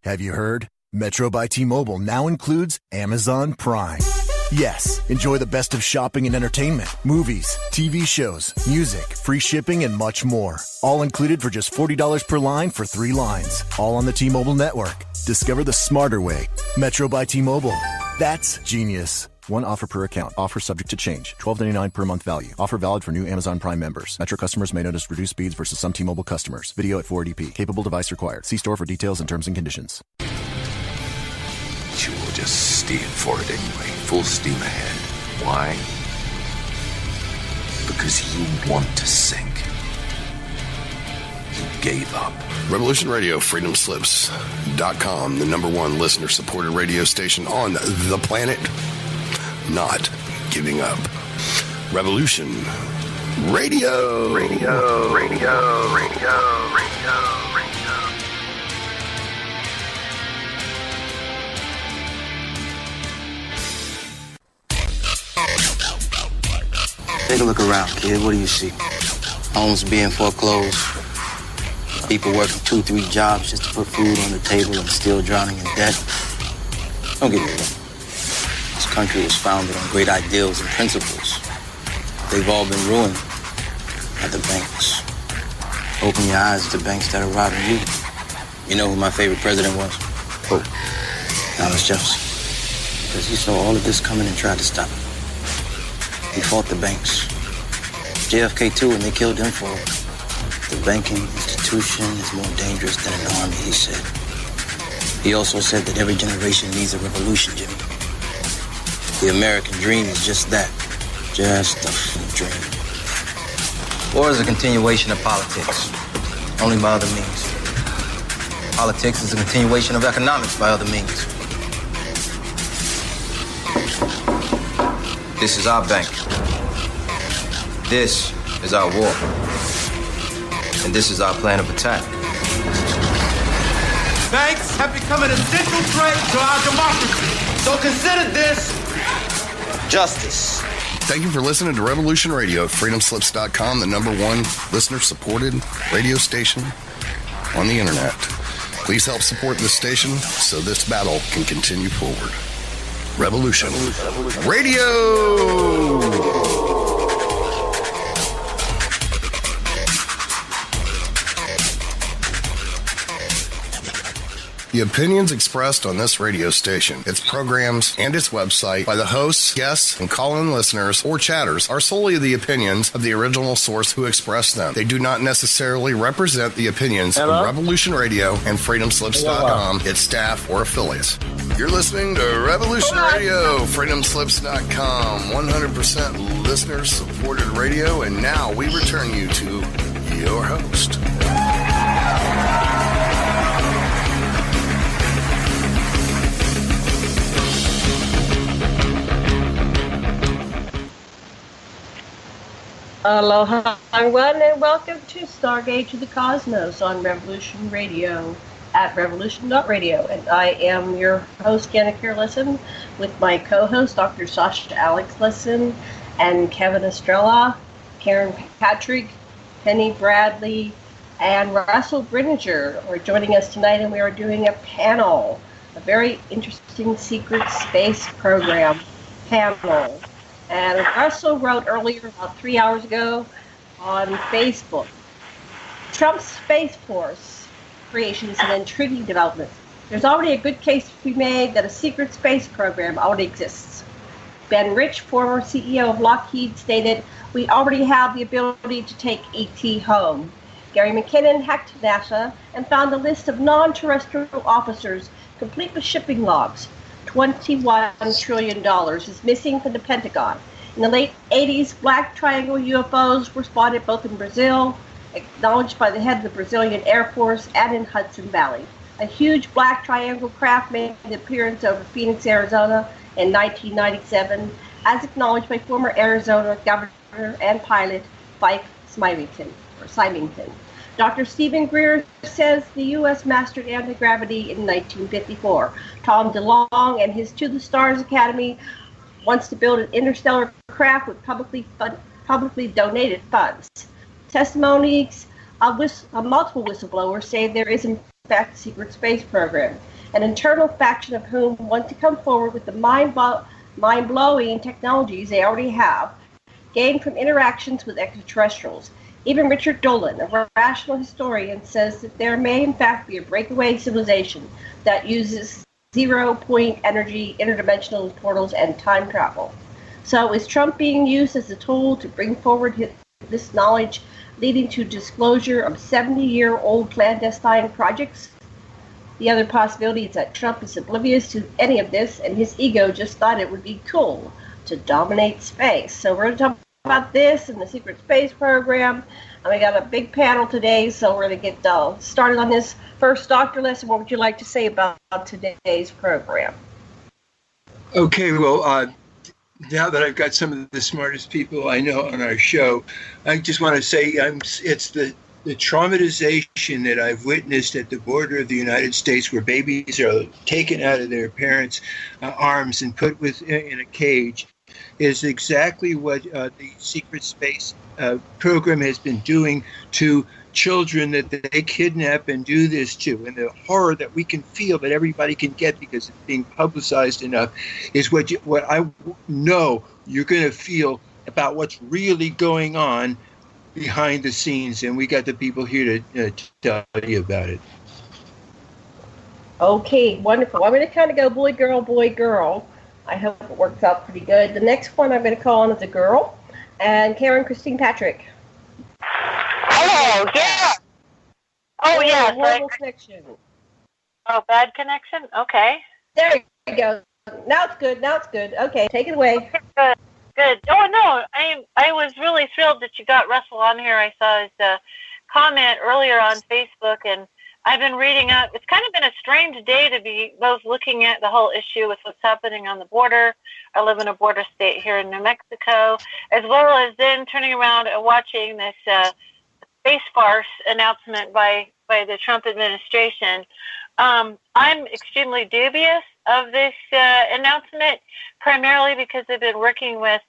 Have you heard? Metro by T-Mobile now includes Amazon Prime. Yes, enjoy the best of shopping and entertainment, movies, TV shows, music, free shipping, and much more. All included for just $40 per line for 3 lines. All on the T-Mobile network. Discover the smarter way. Metro by T-Mobile. That's genius. One offer per account. Offer subject to change. $12.99 per month value. Offer valid for new Amazon Prime members. Metro customers may notice reduced speeds versus some T-Mobile customers. Video at 480p. Capable device required. See store for details and terms and conditions. You will just steer for it anyway. Full steam ahead. Why? Because you want to sink. You gave up. Revolution Radio, freedomslips.com, the #1 listener-supported radio station on the planet. Not giving up. Revolution Radio. Radio. Take a look around, kid. What do you see? Homes being foreclosed. People working 2-3 jobs just to put food on the table and still drowning in debt. Don't get me wrong. This country was founded on great ideals and principles. They've all been ruined by the banks. Open your eyes to banks that are robbing you. You know who my favorite president was? Who? Thomas Jefferson. Because he saw all of this coming and tried to stop it. He fought the banks. JFK too, and they killed him for it. The banking institution is more dangerous than an army, he said. He also said that every generation needs a revolution, Jimmy. The American dream is just that. Just a dream. War is a continuation of politics, only by other means. Politics is a continuation of economics by other means. This is our bank. This is our war. And this is our plan of attack. Banks have become an essential threat to our democracy. So consider this justice. Thank you for listening to Revolution Radio at freedomslips.com, the #1 listener-supported radio station on the internet. Please help support this station so this battle can continue forward. Revolution Radio! The opinions expressed on this radio station, its programs, and its website by the hosts, guests, and call-in listeners or chatters are solely the opinions of the original source who expressed them. They do not necessarily represent the opinions of Revolution Radio and freedomslips.com, its staff, or affiliates. You're listening to Revolution Radio, freedomslips.com, 100% listener-supported radio, and now we return you to your host. Aloha, everyone, and welcome to Stargate to the Cosmos on Revolution Radio at revolution.radio. And I am your host, Yannick Lesson, with my co-host, Dr. Sasha Alex Lesson, and Kevin Estrella, Karen Patrick, Penny Bradley, and Russell Brininger are joining us tonight, and we are doing a panel, a very interesting secret space program panel. And Russell wrote earlier, about 3 hours ago, on Facebook, Trump's Space Force creation is an intriguing development. There's already a good case to be made that a secret space program already exists. Ben Rich, former CEO of Lockheed, stated, "We already have the ability to take ET home." Gary McKinnon hacked NASA and found a list of non-terrestrial officers complete with shipping logs. $21 trillion is missing from the Pentagon. In the late 80s, black triangle UFOs were spotted both in Brazil, acknowledged by the head of the Brazilian Air Force, and in Hudson Valley. A huge black triangle craft made an appearance over Phoenix, Arizona in 1997, as acknowledged by former Arizona governor and pilot Mike Symington. Dr. Stephen Greer says the U.S. mastered anti-gravity in 1954. Tom DeLonge and his To the Stars Academy wants to build an interstellar craft with publicly donated funds. Testimonies of multiple whistleblowers say there is in fact a secret space program. an internal faction of whom want to come forward with the mind-blowing technologies they already have, gained from interactions with extraterrestrials. Even Richard Dolan, a rational historian, says that there may in fact be a breakaway civilization that uses zero-point energy, interdimensional portals, and time travel. So is Trump being used as a tool to bring forward this knowledge, leading to disclosure of 70-year-old clandestine projects? The other possibility is that Trump is oblivious to any of this, and his ego just thought it would be cool to dominate space. So we're going to talk about this and the secret space program. And we got a big panel today, so we're going to get started on this. First, Dr. Lesson, what would you like to say about today's program? Okay, well, now that I've got some of the smartest people I know on our show, I just want to say it's the traumatization that I've witnessed at the border of the United States, where babies are taken out of their parents' arms and put in a cage, is exactly what the secret space program has been doing to children that they kidnap and do this to. And the horror that we can feel, that everybody can get because it's being publicized enough, is what I know you're going to feel about what's really going on behind the scenes. And we got the people here to tell you about it. Okay, wonderful. I'm going to kind of go boy, girl. I hope it works out pretty good. The next one I'm going to call on is a girl, and Karen Christine Patrick. Hello, yeah. Oh, yes. Horrible connection. Oh, bad connection? Okay. There you go. Now it's good. Okay, take it away. Okay, good. Oh, no, I was really thrilled that you got Russell on here. I saw his comment earlier on Facebook, and I've been reading up. It's kind of been a strange day to be both looking at the whole issue with what's happening on the border. I live in a border state here in New Mexico, as well as then turning around and watching this space farce announcement by the Trump administration. I'm extremely dubious of this announcement, primarily because they've been working with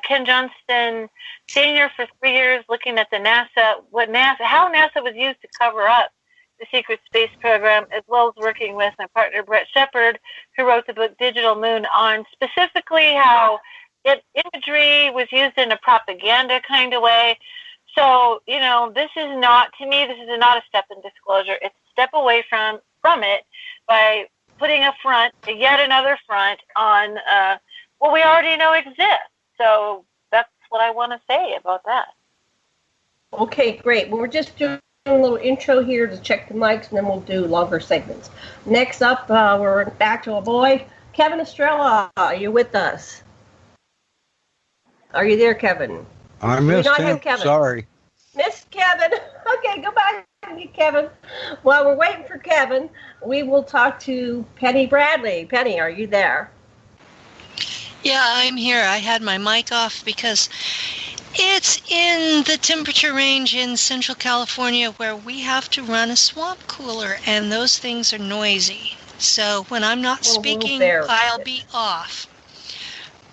Ken Johnston Sr. for 3 years, looking at the how NASA was used to cover up the secret space program, as well as working with my partner Brett Shepard, who wrote the book Digital Moon, on specifically how imagery was used in a propaganda kind of way. So, this is not a step in disclosure. It's a step away from it by putting yet another front on what we already know exists. So that's what I want to say about that. Okay, great. Well, we're just doing a little intro here to check the mics, and then we'll do longer segments. Next up, we're back to a boy. Kevin Estrella, are you with us? Are you there, Kevin? I missed him. Sorry. Missed Kevin. Okay, go back and get Kevin. While we're waiting for Kevin, we will talk to Penny Bradley. Penny, are you there? Yeah, I'm here. I had my mic off because it's in the temperature range in Central California where we have to run a swamp cooler, and those things are noisy. So when I'm not speaking, I'll be off.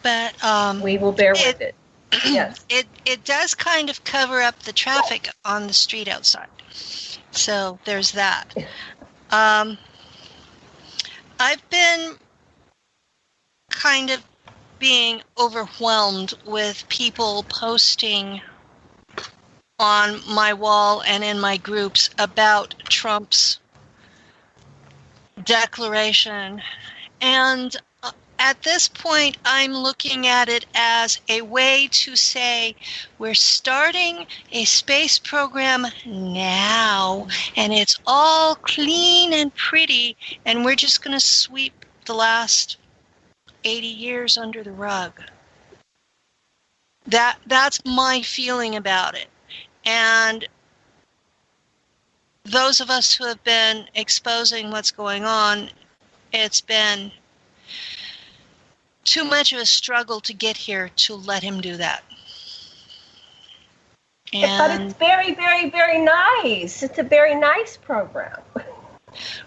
But we will bear with it. Yes. It does kind of cover up the traffic on the street outside. So there's that. I've been kind of being overwhelmed with people posting on my wall and in my groups about Trump's declaration. And at this point, I'm looking at it as a way to say we're starting a space program now, and it's all clean and pretty, and we're just going to sweep the last 80 years under the rug. That's my feeling about it. And those of us who have been exposing what's going on, it's been too much of a struggle to get here to let him do that. But it's very, very, very nice. It's a very nice program.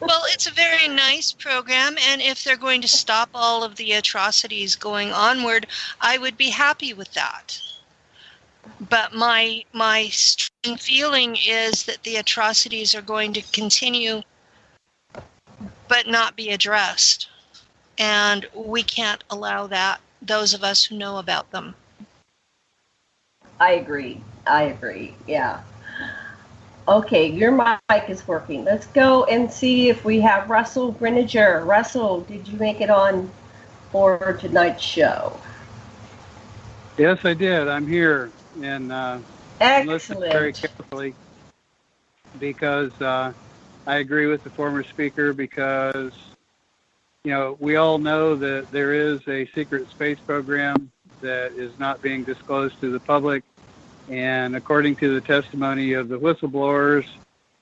Well, it's a very nice program, and if they're going to stop all of the atrocities going onward, I would be happy with that. But my strong feeling is that the atrocities are going to continue but not be addressed. And we can't allow that, those of us who know about them. I agree. Yeah. Okay, your mic is working. Let's go and see if we have Russell Greninger. Russell, did you make it on for tonight's show? Yes, I did. I'm here, and listening very carefully because I agree with the former speaker because, you know, we all know that there is a secret space program that is not being disclosed to the public. And according to the testimony of the whistleblowers,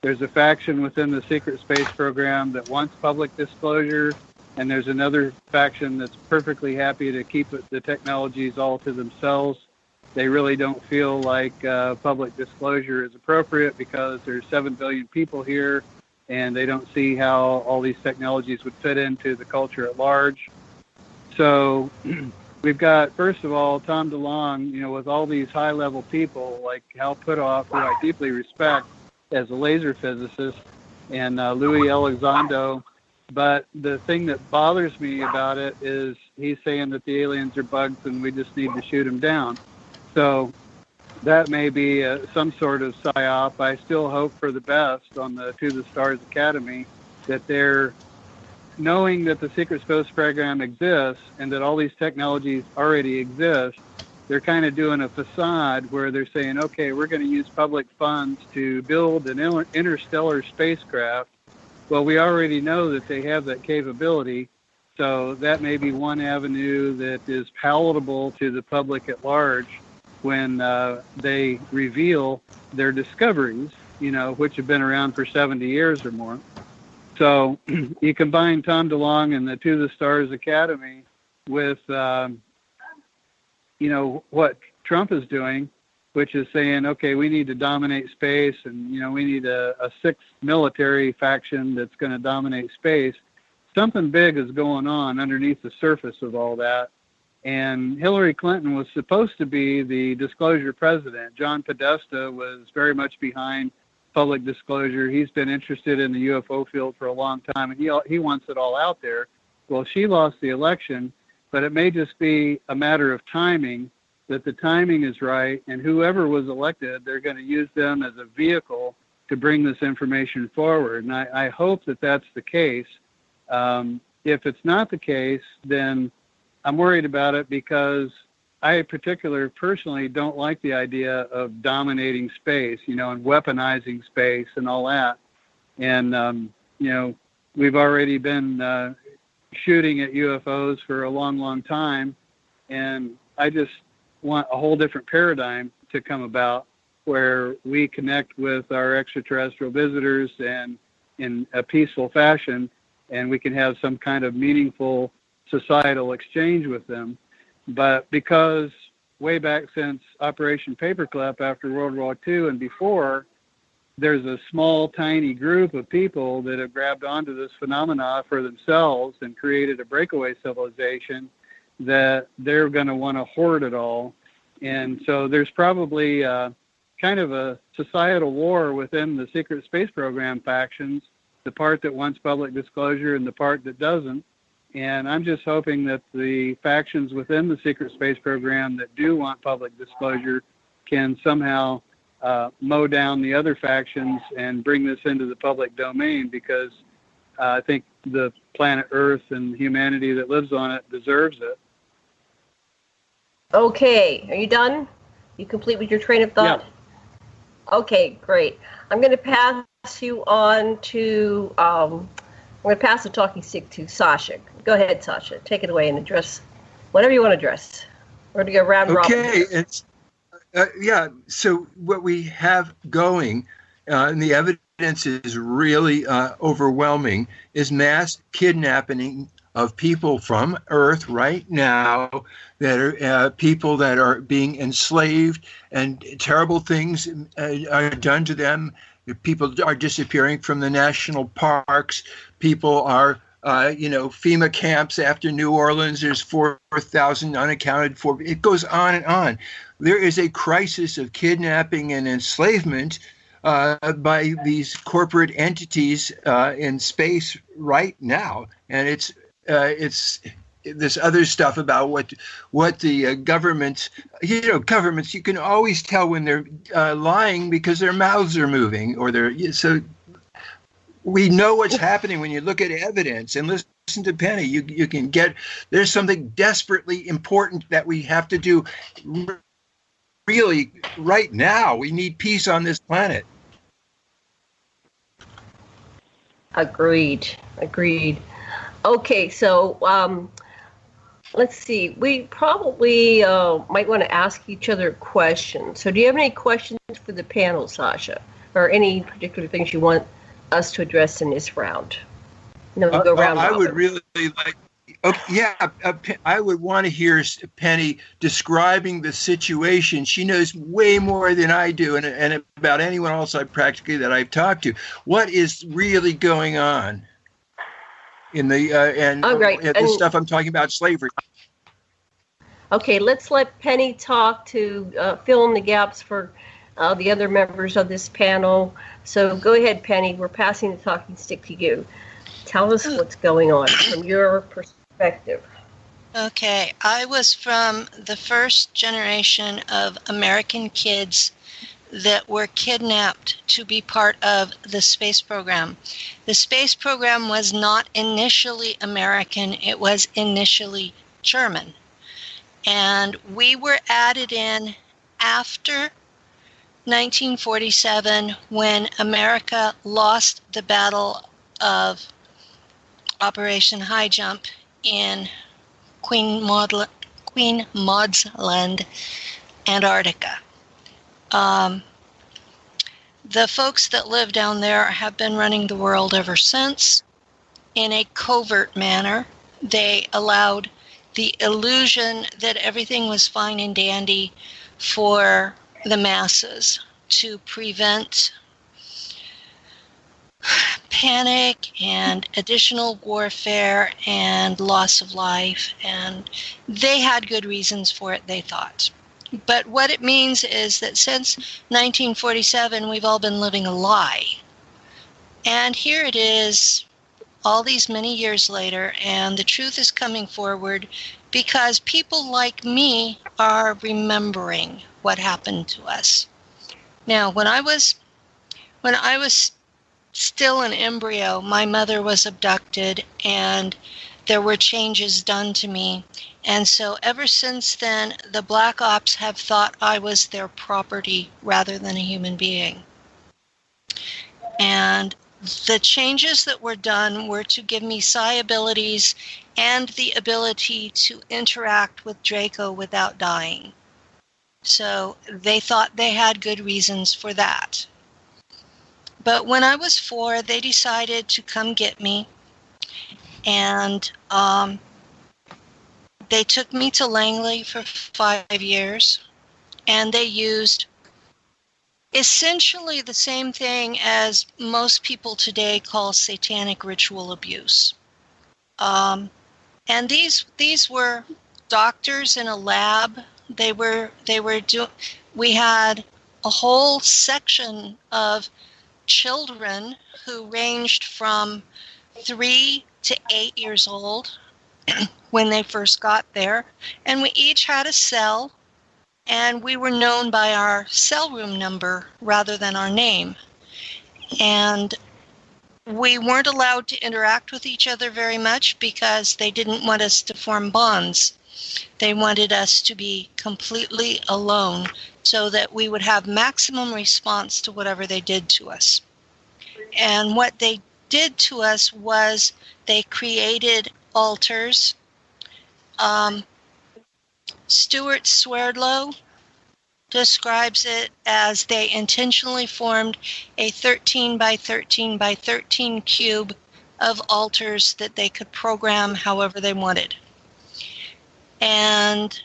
there's a faction within the secret space program that wants public disclosure, and there's another faction that's perfectly happy to keep the technologies all to themselves. They really don't feel like public disclosure is appropriate because there's 7 billion people here, and they don't see how all these technologies would fit into the culture at large. So we've got, first of all, Tom DeLonge, you know, with all these high-level people like Hal Puthoff, who I deeply respect as a laser physicist, and Louis Elizondo. But the thing that bothers me about it is he's saying that the aliens are bugs and we just need to shoot them down. So that may be some sort of psyop. I still hope for the best on the To the Stars Academy, that they're knowing that the secret space program exists and that all these technologies already exist. They're kind of doing a facade where they're saying, okay, we're going to use public funds to build an interstellar spacecraft. Well, we already know that they have that capability. So that may be one avenue that is palatable to the public at large when they reveal their discoveries, you know, which have been around for 70 years or more. So you combine Tom DeLonge and the To the Stars Academy with, you know, what Trump is doing, which is saying, okay, we need to dominate space, and, you know, we need a sixth military faction that's going to dominate space. Something big is going on underneath the surface of all that. And Hillary Clinton was supposed to be the disclosure president. John Podesta was very much behind public disclosure. He's been interested in the UFO field for a long time, and he wants it all out there. Well, she lost the election, but it may just be a matter of timing, that the timing is right, and whoever was elected, they're going to use them as a vehicle to bring this information forward. And I hope that that's the case. If it's not the case, then I'm worried about it because I personally don't like the idea of dominating space, you know, and weaponizing space and all that. And, you know, we've already been shooting at UFOs for a long, long time. And I just want a whole different paradigm to come about where we connect with our extraterrestrial visitors and in a peaceful fashion, and we can have some kind of meaningful societal exchange with them. But because way back since Operation Paperclip after World War II and before, there's a small, tiny group of people that have grabbed onto this phenomena for themselves and created a breakaway civilization that they're going to want to hoard it all. And so there's probably kind of a societal war within the secret space program factions, the part that wants public disclosure and the part that doesn't. And I'm just hoping that the factions within the secret space program that do want public disclosure can somehow mow down the other factions and bring this into the public domain, because I think the planet Earth and humanity that lives on it deserves it. Okay, are you done? You complete with your train of thought? Yeah. Okay, great. I'm going to pass you on to, I'm going to pass the talking stick to Sasha. Go ahead, Sasha. Take it away and address whatever you want to address. We're going to go round robin. Okay, it's yeah. So what we have going, and the evidence is really overwhelming, is mass kidnapping of people from Earth right now, that are people that are being enslaved, and terrible things are done to them. People are disappearing from the national parks. People are, FEMA camps after New Orleans. There's 4,000 unaccounted for. It goes on and on. There is a crisis of kidnapping and enslavement by these corporate entities in space right now, and it's this other stuff about what the governments, governments, you can always tell when they're lying because their mouths are moving, or so we know what's happening when you look at evidence and listen to Penny. You can get, there's something desperately important that we have to do really right now. We need peace on this planet. Agreed. Okay, so let's see. We probably might want to ask each other questions. So do you have any questions for the panel, Sasha? Or any particular things you want us to address in this round? No, we'll go round. I would really like, I would want to hear Penny describing the situation. She knows way more than I do, and about anyone else that I've talked to. What is really going on in the this stuff I'm talking about, slavery? Okay, let's let Penny talk to fill in the gaps for the other members of this panel. So go ahead, Penny. We're passing the talking stick to you. Tell us what's going on from your perspective. Okay, I was from the first generation of American kids that were kidnapped to be part of the space program. The space program was not initially American, it was initially German. And we were added in after 1947, when America lost the Battle of Operation High Jump in Queen Maud's Land, Antarctica. The folks that live down there have been running the world ever since in a covert manner. They allowed the illusion that everything was fine and dandy for the masses to prevent panic and additional warfare and loss of life, and they had good reasons for it, they thought. But what it means is that since 1947, we've all been living a lie. And here it is, all these many years later, and the truth is coming forward because people like me are remembering what happened to us. Now, when I was still an embryo, my mother was abducted and there were changes done to me. And so ever since then, the Black Ops have thought I was their property rather than a human being. And the changes that were done were to give me psi abilities and the ability to interact with Draco without dying. So they thought they had good reasons for that. But when I was 4, they decided to come get me. And they took me to Langley for 5 years. And they used essentially the same thing as most people today call satanic ritual abuse. And these were doctors in a lab. We had a whole section of children who ranged from 3 to 8 years old when they first got there. And we each had a cell, and we were known by our cell room number rather than our name. And we weren't allowed to interact with each other very much because they didn't want us to form bonds. They wanted us to be completely alone so that we would have maximum response to whatever they did to us. And what they did to us was they created altars. Stuart Swerdlow describes it as they intentionally formed a 13 by 13 by 13 cube of altars that they could program however they wanted. And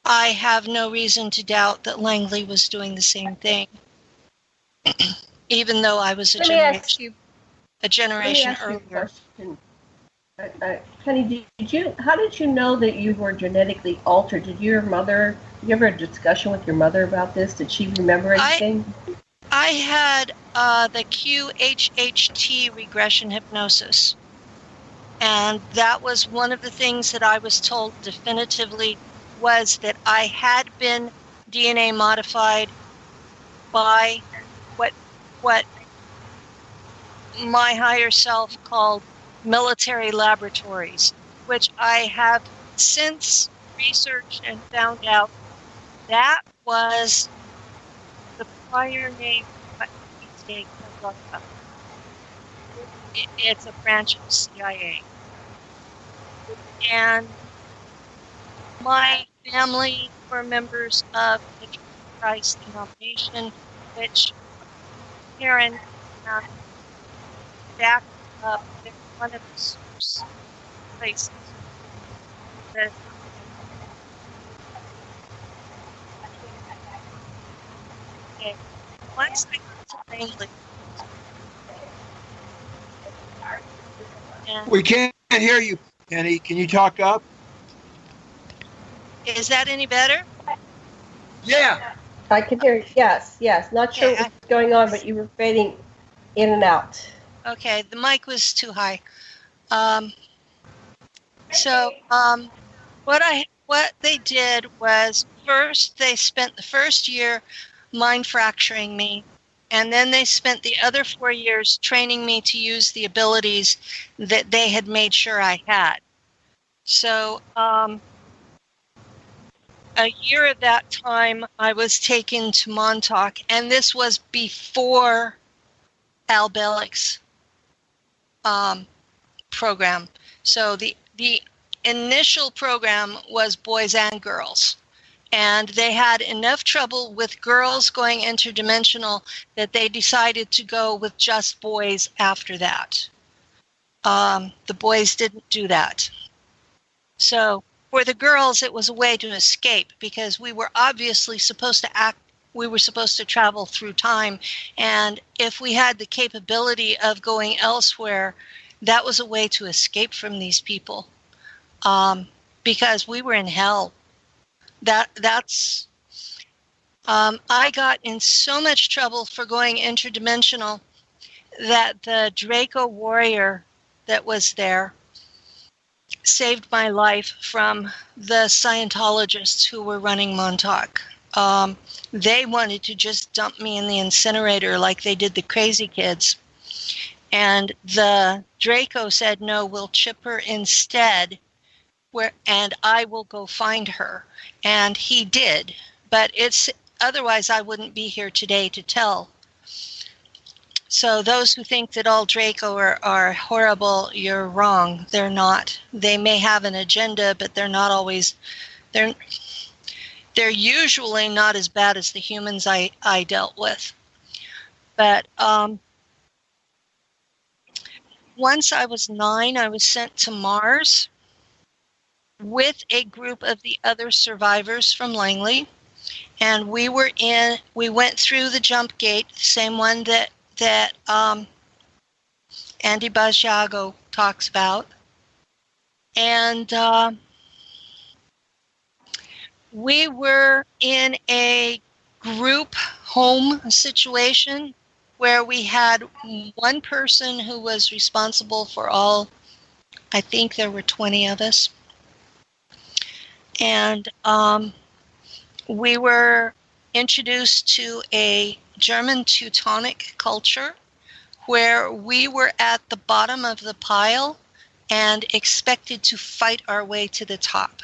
I have no reason to doubt that Langley was doing the same thing, even though I was a generation earlier. Penny, how did you know that you were genetically altered? Did you ever have a discussion with your mother about this? Did she remember anything? I had the QHHT regression hypnosis. And that was one of the things that I was told definitively was that I had been DNA modified by what my higher self called military laboratories, which I have since researched and found out that was the prior name for what it's a branch of CIA. And my family were members of the Church of Christ denomination, which Karen backed up in one of the source places that once I got to Langley, we can't hear you, Penny. Can you talk up? Is that any better? Yeah. I can hear you. Yes. Not sure what's going on, but you were fading in and out. Okay, the mic was too high. What they did was first they spent the first year mind fracturing me, and then they spent the other 4 years training me to use the abilities that they had made sure I had. So a year at that time, I was taken to Montauk, and this was before Al Bellick's program. So the initial program was boys and girls, and they had enough trouble with girls going interdimensional that they decided to go with just boys after that. The boys didn't do that. So for the girls, it was a way to escape because we were obviously supposed to act. We were supposed to travel through time, and if we had the capability of going elsewhere, that was a way to escape from these people, because we were in hell. I got in so much trouble for going interdimensional that the Draco warrior that was there saved my life from the Scientologists who were running Montauk. They wanted to just dump me in the incinerator like they did the crazy kids. And the Draco said, no, we'll chip her instead, and I will go find her. And he did. But otherwise I wouldn't be here today to tell. So those who think that all Draco are horrible, you're wrong. They're not. They may have an agenda, but they're not always. They're usually not as bad as the humans I dealt with. But once I was 9, I was sent to Mars with a group of the other survivors from Langley, and we went through the jump gate, the same one that Andy Basiago talks about. And we were in a group home situation where we had one person who was responsible for all, I think there were 20 of us. And we were introduced to a German Teutonic culture where we were at the bottom of the pile and expected to fight our way to the top.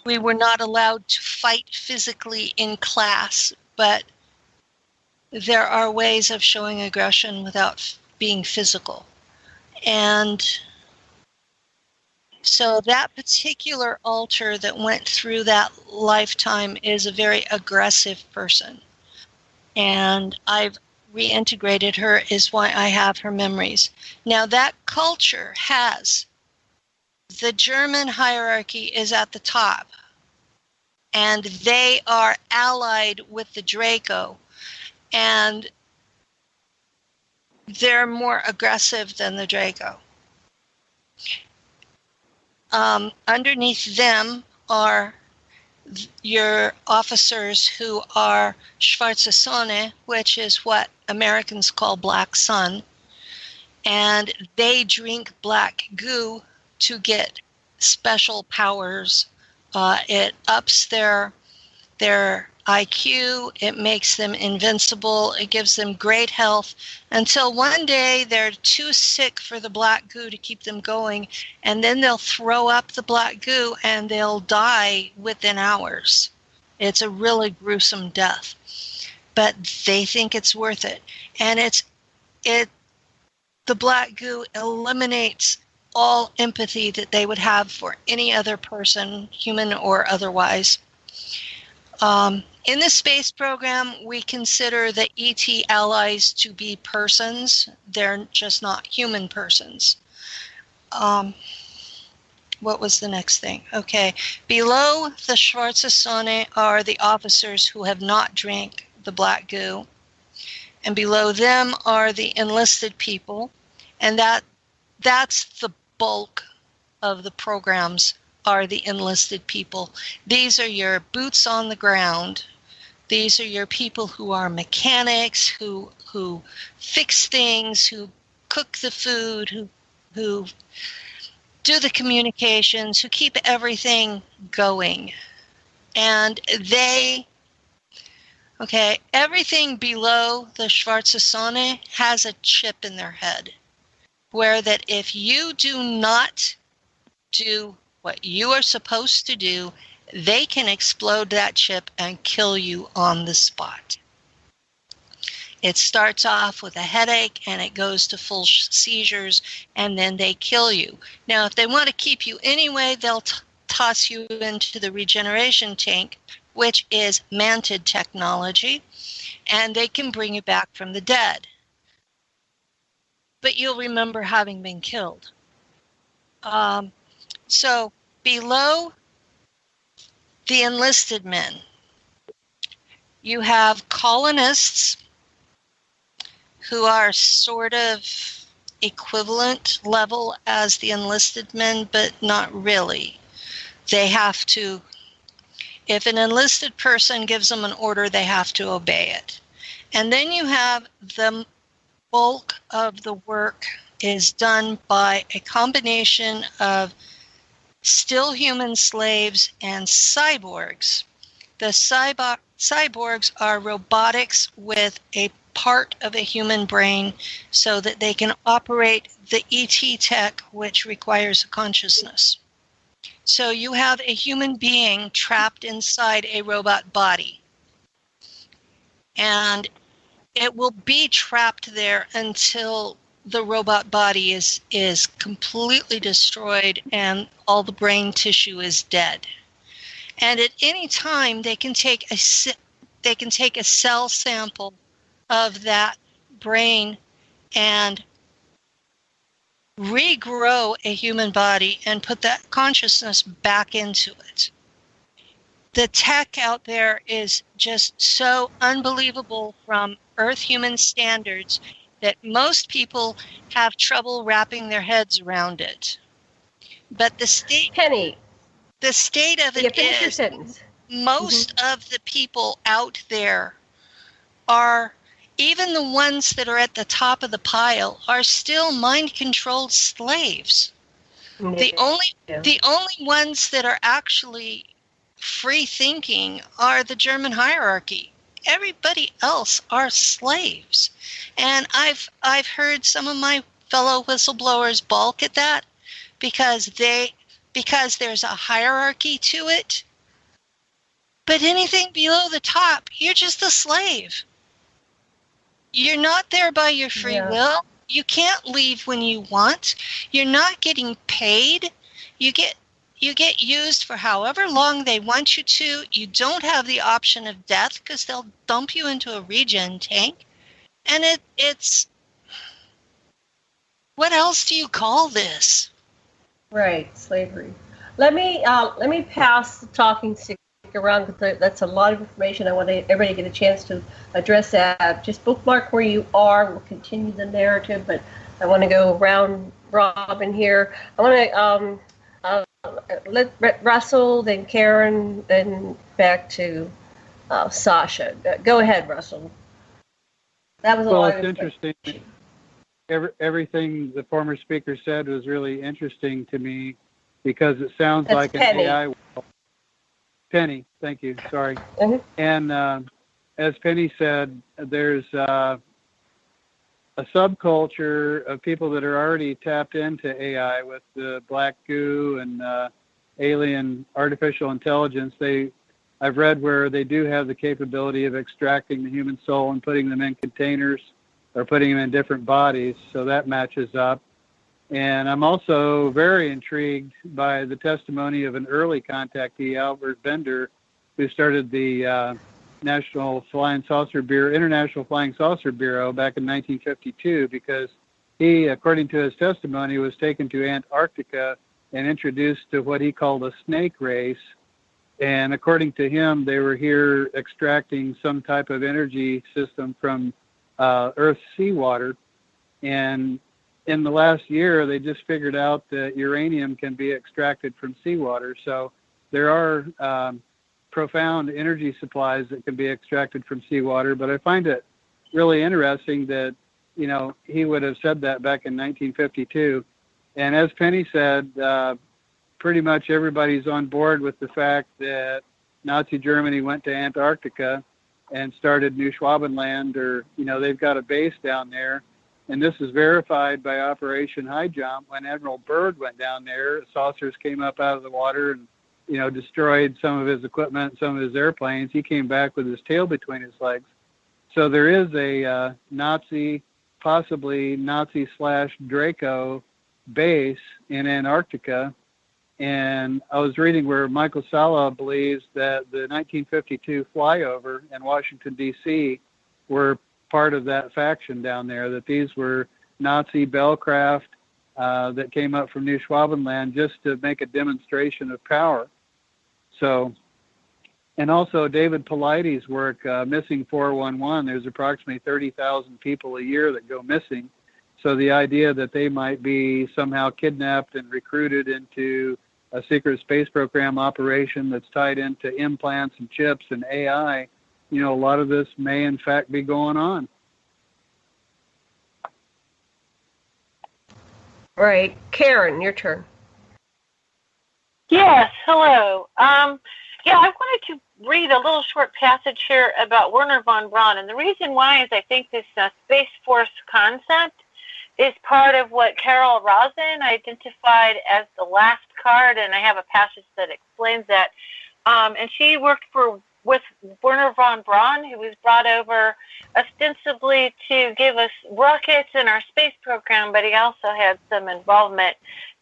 We were not allowed to fight physically in class, but there are ways of showing aggression without being physical. And so that particular alter that went through that lifetime is a very aggressive person. And I've reintegrated her, is why I have her memories. Now that culture has, the German hierarchy is at the top, and they are allied with the Draco, and they're more aggressive than the Draco. Underneath them are your officers who are schwarze Sonne, which is what Americans call black sun, and they drink black goo to get special powers. It ups their IQ, it makes them invincible, it gives them great health, until one day they're too sick for the black goo to keep them going, and then they'll throw up the black goo and they'll die within hours. It's a really gruesome death, but they think it's worth it. And the black goo eliminates all empathy that they would have for any other person, human or otherwise. In the space program, we consider the ET allies to be persons. They're just not human persons. What was the next thing? Okay. Below the schwarze Sonne are the officers who have not drank the black goo. And below them are the enlisted people. And that's the bulk of the programs, are the enlisted people. These are your boots on the ground. These are your people who are mechanics, who fix things, who cook the food, who do the communications, who keep everything going. And everything below the schwarze Sonne has a chip in their head, where that if you do not do what you are supposed to do, they can explode that chip and kill you on the spot. It starts off with a headache and it goes to full seizures, and then they kill you. Now, if they want to keep you anyway, they'll toss you into the regeneration tank, which is manted technology, and they can bring you back from the dead. But you'll remember having been killed. So below the enlisted men, you have colonists who are sort of equivalent level as the enlisted men, but not really. They have to, if an enlisted person gives them an order, they have to obey it. And then you have the bulk of the work is done by a combination of still human slaves and cyborgs. The cyborgs are robotics with a part of a human brain so that they can operate the ET tech, which requires a consciousness. So you have a human being trapped inside a robot body. And it will be trapped there until the robot body is completely destroyed and all the brain tissue is dead. And at any time they can take a cell sample of that brain and regrow a human body and put that consciousness back into it. The tech out there is just so unbelievable from Earth human standards that most people have trouble wrapping their heads around it. But the state of it is most of the people out there are, even the ones that are at the top of the pile, are still mind-controlled slaves. Yeah. The only ones that are actually free-thinking are the German hierarchy. Everybody else are slaves. And I've heard some of my fellow whistleblowers balk at that because there's a hierarchy to it. But anything below the top, you're just a slave. You're not there by your free will. You can't leave when you want. You're not getting paid. You get used for however long they want you to. You don't have the option of death because they'll dump you into a regen tank. And it's what else do you call this? Right, slavery. Let me pass the talking stick around, because that's a lot of information. I want everybody to get a chance to address that. Just bookmark where you are. We'll continue the narrative, but I want to go round robin here. I want to Russell, then Karen, then back to Sasha. Go ahead, Russell. That was a lot it's interesting. Everything the former speaker said was really interesting to me because it sounds That's like Penny. an AI world. Penny, thank you. Sorry. Mm-hmm. And as Penny said, there's a subculture of people that are already tapped into AI with the black goo and alien artificial intelligence. I've read where they do have the capability of extracting the human soul and putting them in containers or putting them in different bodies, so that matches up. And I'm also very intrigued by the testimony of an early contactee, Albert Bender, who started the International Flying Saucer Bureau back in 1952, because he, according to his testimony, was taken to Antarctica and introduced to what he called a snake race. And according to him, they were here extracting some type of energy system from Earth's seawater. And in the last year, they just figured out that uranium can be extracted from seawater. So there are profound energy supplies that can be extracted from seawater. But I find it really interesting that, you know, he would have said that back in 1952. And as Penny said, pretty much everybody's on board with the fact that Nazi Germany went to Antarctica and started New Schwabenland, or, you know, they've got a base down there. And this is verified by Operation High Jump. When Admiral Byrd went down there, saucers came up out of the water and, you know, destroyed some of his equipment, some of his airplanes. He came back with his tail between his legs. So there is a Nazi, possibly Nazi/Draco base in Antarctica. And I was reading where Michael Salla believes that the 1952 flyover in Washington, D.C. were part of that faction down there, that these were Nazi Bellcraft that came up from New Schwabenland just to make a demonstration of power. So, and also David Paulides' work, Missing 411, there's approximately 30,000 people a year that go missing. So the idea that they might be somehow kidnapped and recruited into a secret space program operation that's tied into implants and chips and AI, you know, a lot of this may in fact be going on. Right. Karen, your turn. Yes, hello. I wanted to read a little short passage here about Wernher von Braun. And the reason why is I think this Space Force concept is part of what Carol Rosin identified as the last card, and I have a passage that explains that. And she worked with Wernher von Braun, who was brought over ostensibly to give us rockets in our space program, but he also had some involvement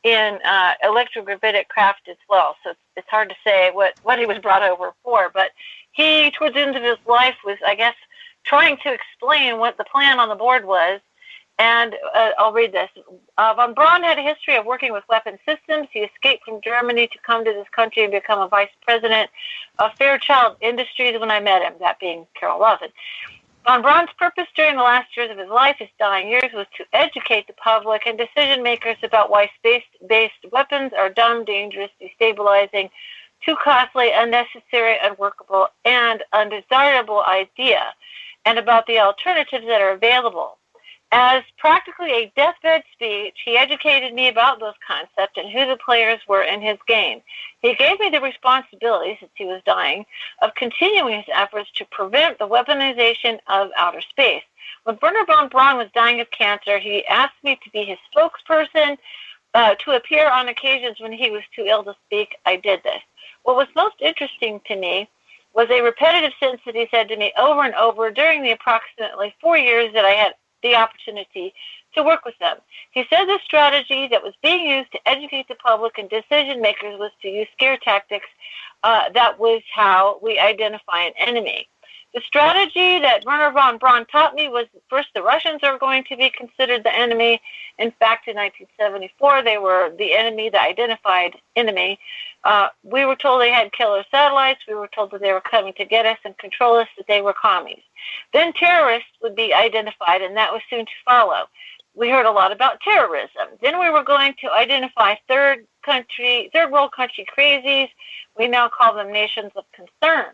in electrogravitic craft as well. So it's hard to say what he was brought over for. But he, towards the end of his life, was, I guess, trying to explain what the plan on the board was. And I'll read this. Von Braun had a history of working with weapon systems. He escaped from Germany to come to this country and become a vice president of Fairchild Industries when I met him, that being Carol Rosin. Von Braun's purpose during the last years of his life, his dying years, was to educate the public and decision makers about why space-based weapons are dumb, dangerous, destabilizing, too costly, unnecessary, unworkable, and undesirable idea, and about the alternatives that are available. As practically a deathbed speech, he educated me about those concepts and who the players were in his game. He gave me the responsibility, since he was dying, of continuing his efforts to prevent the weaponization of outer space. When Wernher von Braun was dying of cancer, he asked me to be his spokesperson, to appear on occasions when he was too ill to speak. I did this. What was most interesting to me was a repetitive sentence that he said to me over and over during the approximately 4 years that I had the opportunity to work with them. He said the strategy that was being used to educate the public and decision makers was to use scare tactics. That was how we identify an enemy. The strategy that Wernher von Braun taught me was, first, the Russians are going to be considered the enemy. In fact, in 1974, they were the enemy, the identified enemy. We were told they had killer satellites. We were told that they were coming to get us and control us, that they were commies. Then terrorists would be identified, and that was soon to follow. we heard a lot about terrorism. Then we were going to identify third world country crazies. We now call them nations of concern.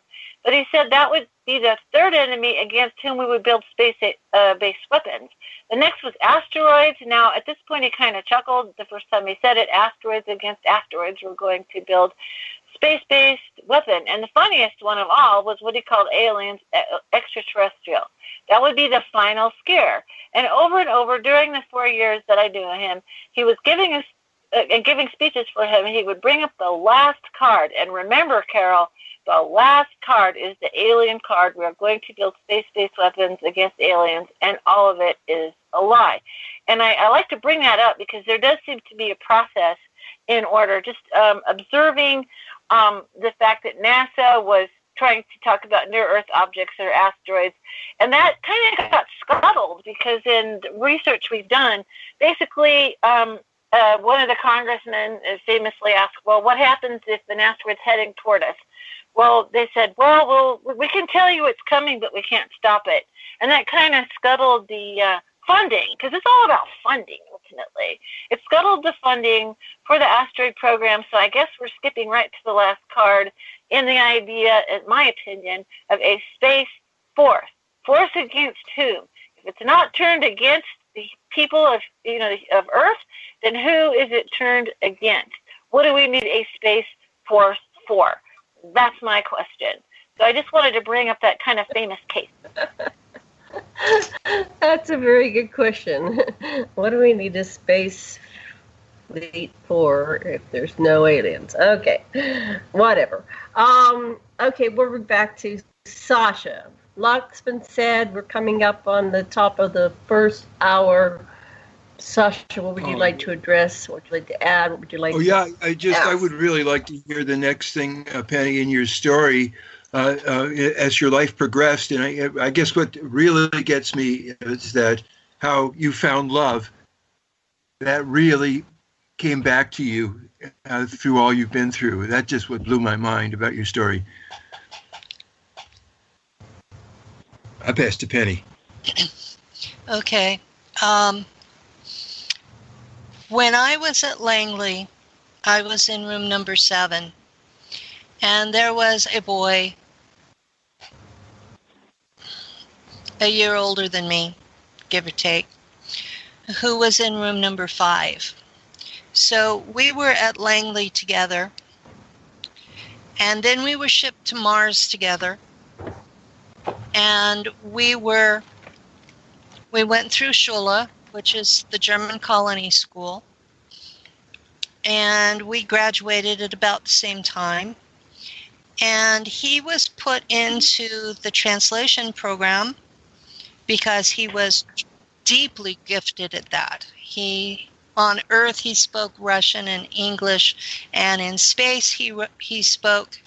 But he said that would be the third enemy against whom we would build space-based weapons. The next was asteroids. Now, at this point, he kind of chuckled the first time he said it. Asteroids against asteroids. We're going to build space-based weapon. And the funniest one of all was what he called aliens, extraterrestrial. That would be the final scare. And over during the 4 years that I knew him, he was giving us and giving speeches for him, he would bring up the last card. And remember, Carol, the last card is the alien card. We are going to build space-based weapons against aliens, and all of it is a lie. And I like to bring that up because there does seem to be a process in order, just observing the fact that NASA was trying to talk about near-Earth objects or asteroids, and that kind of got scuttled because in research we've done, basically one of the congressmen famously asked, well, what happens if an asteroid's heading toward us? Well, they said, well, we can tell you it's coming, but we can't stop it. And that kind of scuttled the funding, because it's all about funding, ultimately. It scuttled the funding for the asteroid program, so I guess we're skipping right to the last card in the idea, in my opinion, of a space force. Force against whom? If it's not turned against the people of Earth, then who is it turned against? What do we need a space force for? That's my question. So I just wanted to bring up that kind of famous case. That's a very good question. What do we need a space fleet for if there's no aliens? Okay, whatever. Okay, we're back to Sasha. Lots been said. We're coming up on the top of the first hour. Sasha, what would you like to address? What would you like to add? What would you like to I would really like to hear the next thing, Penny, in your story as your life progressed. And I guess what really gets me is that how you found love. That really came back to you through all you've been through. That just what blew my mind about your story. I pass to Penny. Okay. When I was at Langley, I was in room number 7, and there was a boy a year older than me, give or take, who was in room number 5. So we were at Langley together, and then we were shipped to Mars together, and we went through Schule, which is the German colony school, and we graduated at about the same time. And he was put into the translation program because he was deeply gifted at that. On Earth, he spoke Russian and English, and in space, he spoke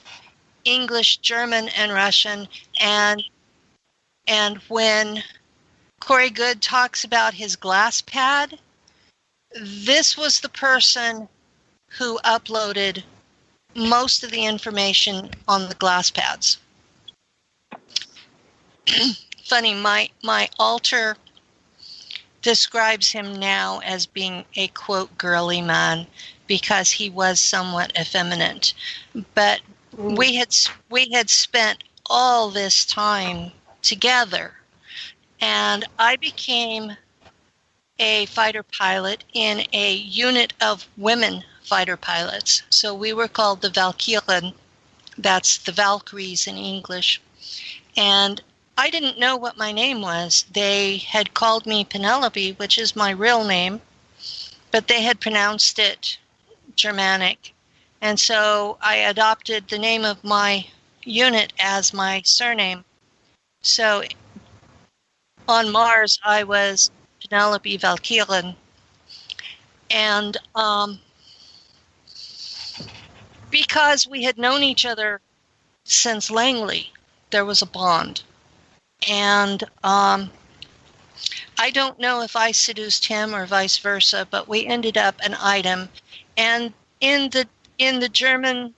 English, German, and Russian. And when Corey Good talks about his glass pad, this was the person who uploaded most of the information on the glass pads. Funny, my altar describes him now as being a, quote, girly man because he was somewhat effeminate. But we had spent all this time together. And I became a fighter pilot in a unit of women fighter pilots. So we were called the Valkyren. That's the Valkyries in English. And I didn't know what my name was. They had called me Penelope, which is my real name, but they had pronounced it Germanic. And so I adopted the name of my unit as my surname. So on Mars, I was Penelope Valkyren. And because we had known each other since Langley, there was a bond. And I don't know if I seduced him or vice versa, but we ended up an item. And in the German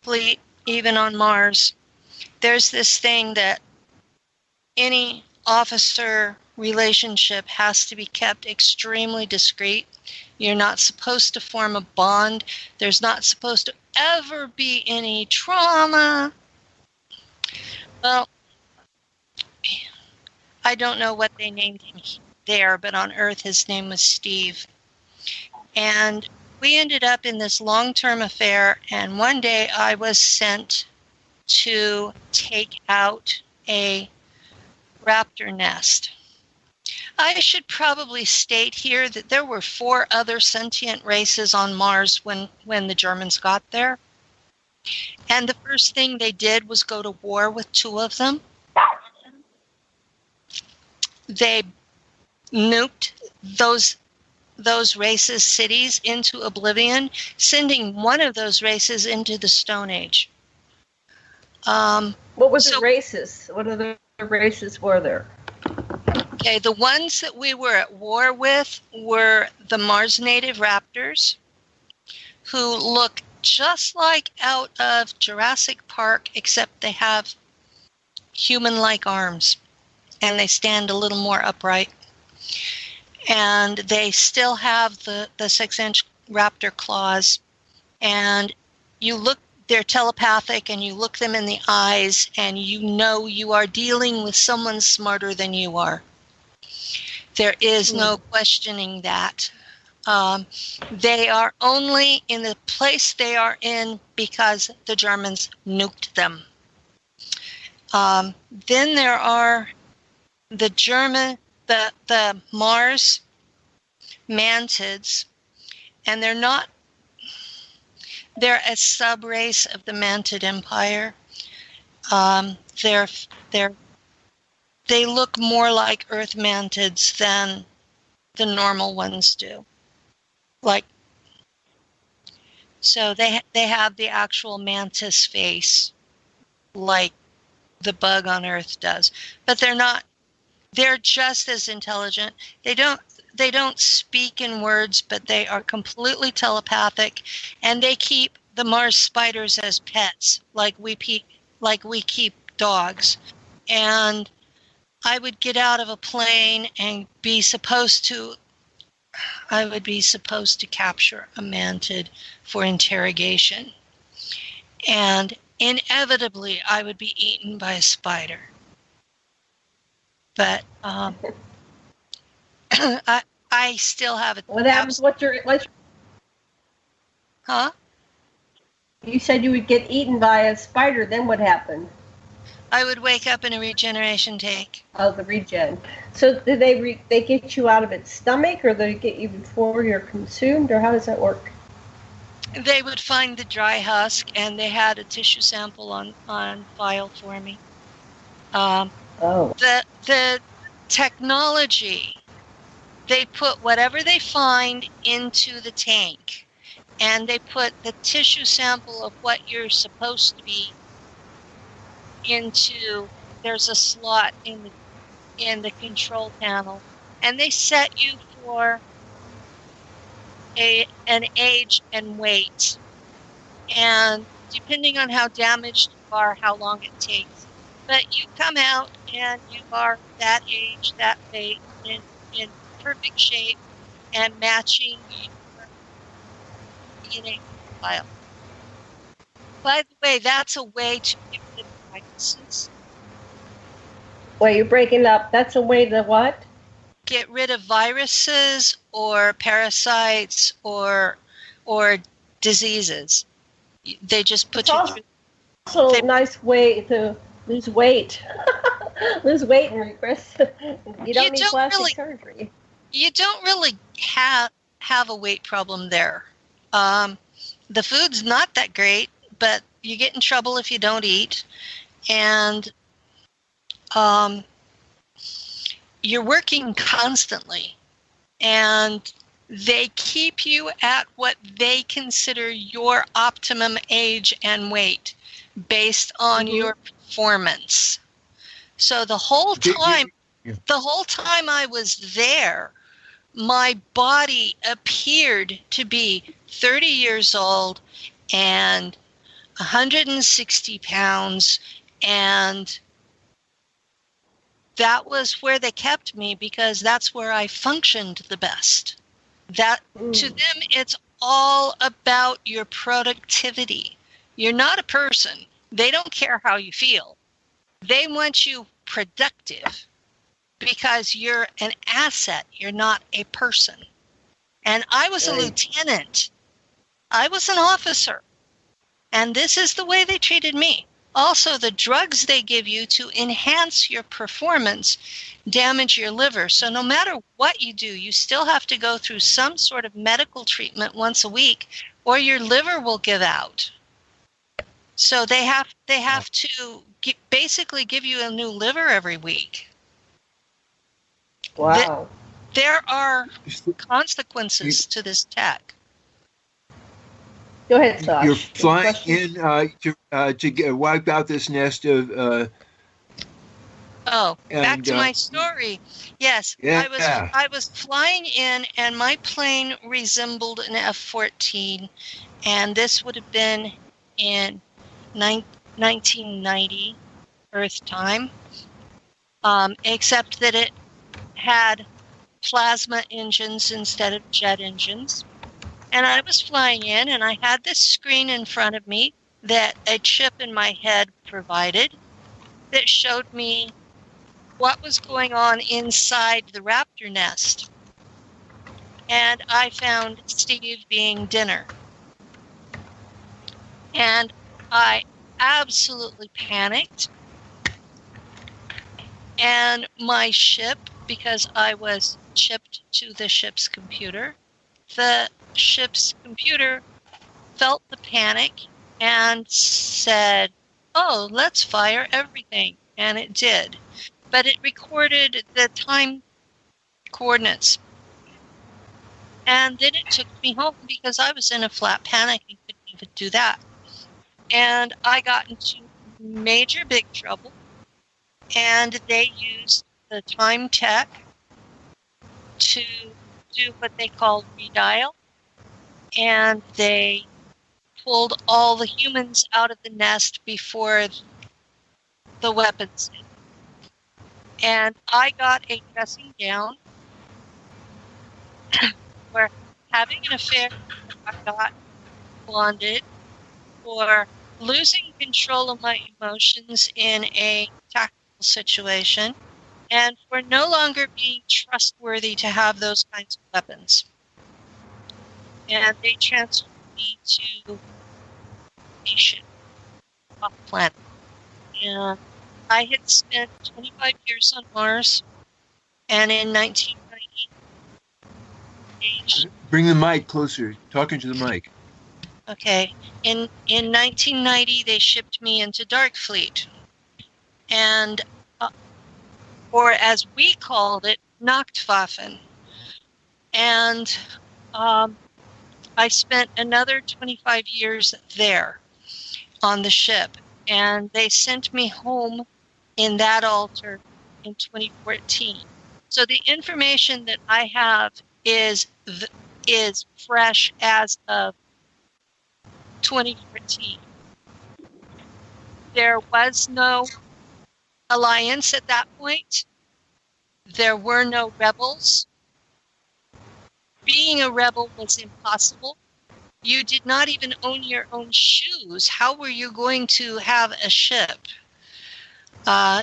fleet, even on Mars, there's this thing that any officer relationship has to be kept extremely discreet. You're not supposed to form a bond. There's not supposed to ever be any trauma. Well, I don't know what they named him there, but on Earth his name was Steve. And we ended up in this long-term affair, and one day I was sent to take out a raptor nest. I should probably state here that there were 4 other sentient races on Mars when the Germans got there. And the first thing they did was go to war with 2 of them. They nuked those races' cities into oblivion, sending one of those races into the Stone Age. What were the races? What other races were there? Okay, the ones that we were at war with were the Mars native raptors, who look just like out of Jurassic Park, except they have human-like arms, and they stand a little more upright. And they still have the 6-inch raptor claws, and they're telepathic, and you look them in the eyes, and you know you are dealing with someone smarter than you are. There is no questioning that. They are only in the place they are in because the Germans nuked them. Then there are the Mars mantids, and they're a sub-race of the mantid empire. They look more like Earth mantids than the normal ones do. So they have the actual mantis face, like the bug on Earth does. But they're just as intelligent. They don't speak in words, but they are completely telepathic, and they keep the Mars spiders as pets, like we keep dogs. And I would get out of a plane and I would be supposed to capture a mantid for interrogation. And inevitably, I would be eaten by a spider. But I still have it. What happens? Huh? You said you would get eaten by a spider. Then what happened? I would wake up in a regeneration tank. Oh, the regen. So did they get you out of its stomach, or they get you before you're consumed, or how does that work? They would find the dry husk, and they had a tissue sample on file for me. The technology, they put whatever they find into the tank, and they put the tissue sample of what you're supposed to be into. There's a slot in the control panel, and they set you for an age and weight, and depending on how damaged you are, how long it takes. But you come out and you are that age, that weight, in perfect shape and matching your DNA file. By the way, that's a way to get rid of viruses. Well, you're breaking up. That's a way to what? Get rid of viruses or parasites or diseases. They just put you through. Also, a nice way to lose weight. Lose weight and regress. You don't need plastic surgery. You don't really have a weight problem there. The food's not that great, but you get in trouble if you don't eat. And you're working constantly. And they keep you at what they consider your optimum age and weight based on your performance. So the whole time I was there, my body appeared to be 30 years old and 160 pounds and that was where they kept me because that's where I functioned the best. That to them, it's all about your productivity. You're not a person. They don't care how you feel. They want you productive because you're an asset. You're not a person. And I was a lieutenant. I was an officer. And this is the way they treated me. Also, the drugs they give you to enhance your performance damage your liver. So no matter what you do, you still have to go through some sort of medical treatment once a week, or your liver will give out. So they have to basically give you a new liver every week. Wow. There are consequences to this tech. Go ahead, Sasha. You're flying in to wipe out this nest of. Back to my story. Yes, yeah. I was flying in, and my plane resembled an F-14, and this would have been in 1990 Earth time, except that it had plasma engines instead of jet engines. And I was flying in, and I had this screen in front of me that a chip in my head provided that showed me what was going on inside the raptor nest. And I found Steve being dinner. And I absolutely panicked. And my ship, because I was chipped to the ship's computer, the ship's computer felt the panic and said, "Oh, let's fire everything." And it did. But it recorded the time coordinates. And then it took me home because I was in a flat panic and couldn't even do that. And I got into major big trouble. And they used the time tech to do what they called redial. And they pulled all the humans out of the nest before the weapons did. And I got a dressing down for having an affair. I got bonded for losing control of my emotions in a tactical situation, and for no longer being trustworthy to have those kinds of weapons. And they transferred me to a ship off planet. And I had spent 25 years on Mars, and in 1990... Bring the mic closer. Talking to the mic. Okay. In 1990, they shipped me into Darkfleet. And, or as we called it, Nachtwaffen. And I spent another 25 years there on the ship. And they sent me home in that altar in 2014. So the information that I have is fresh as of 2014. There was no alliance at that point. There were no rebels. Being a rebel was impossible. You did not even own your own shoes. How were you going to have a ship?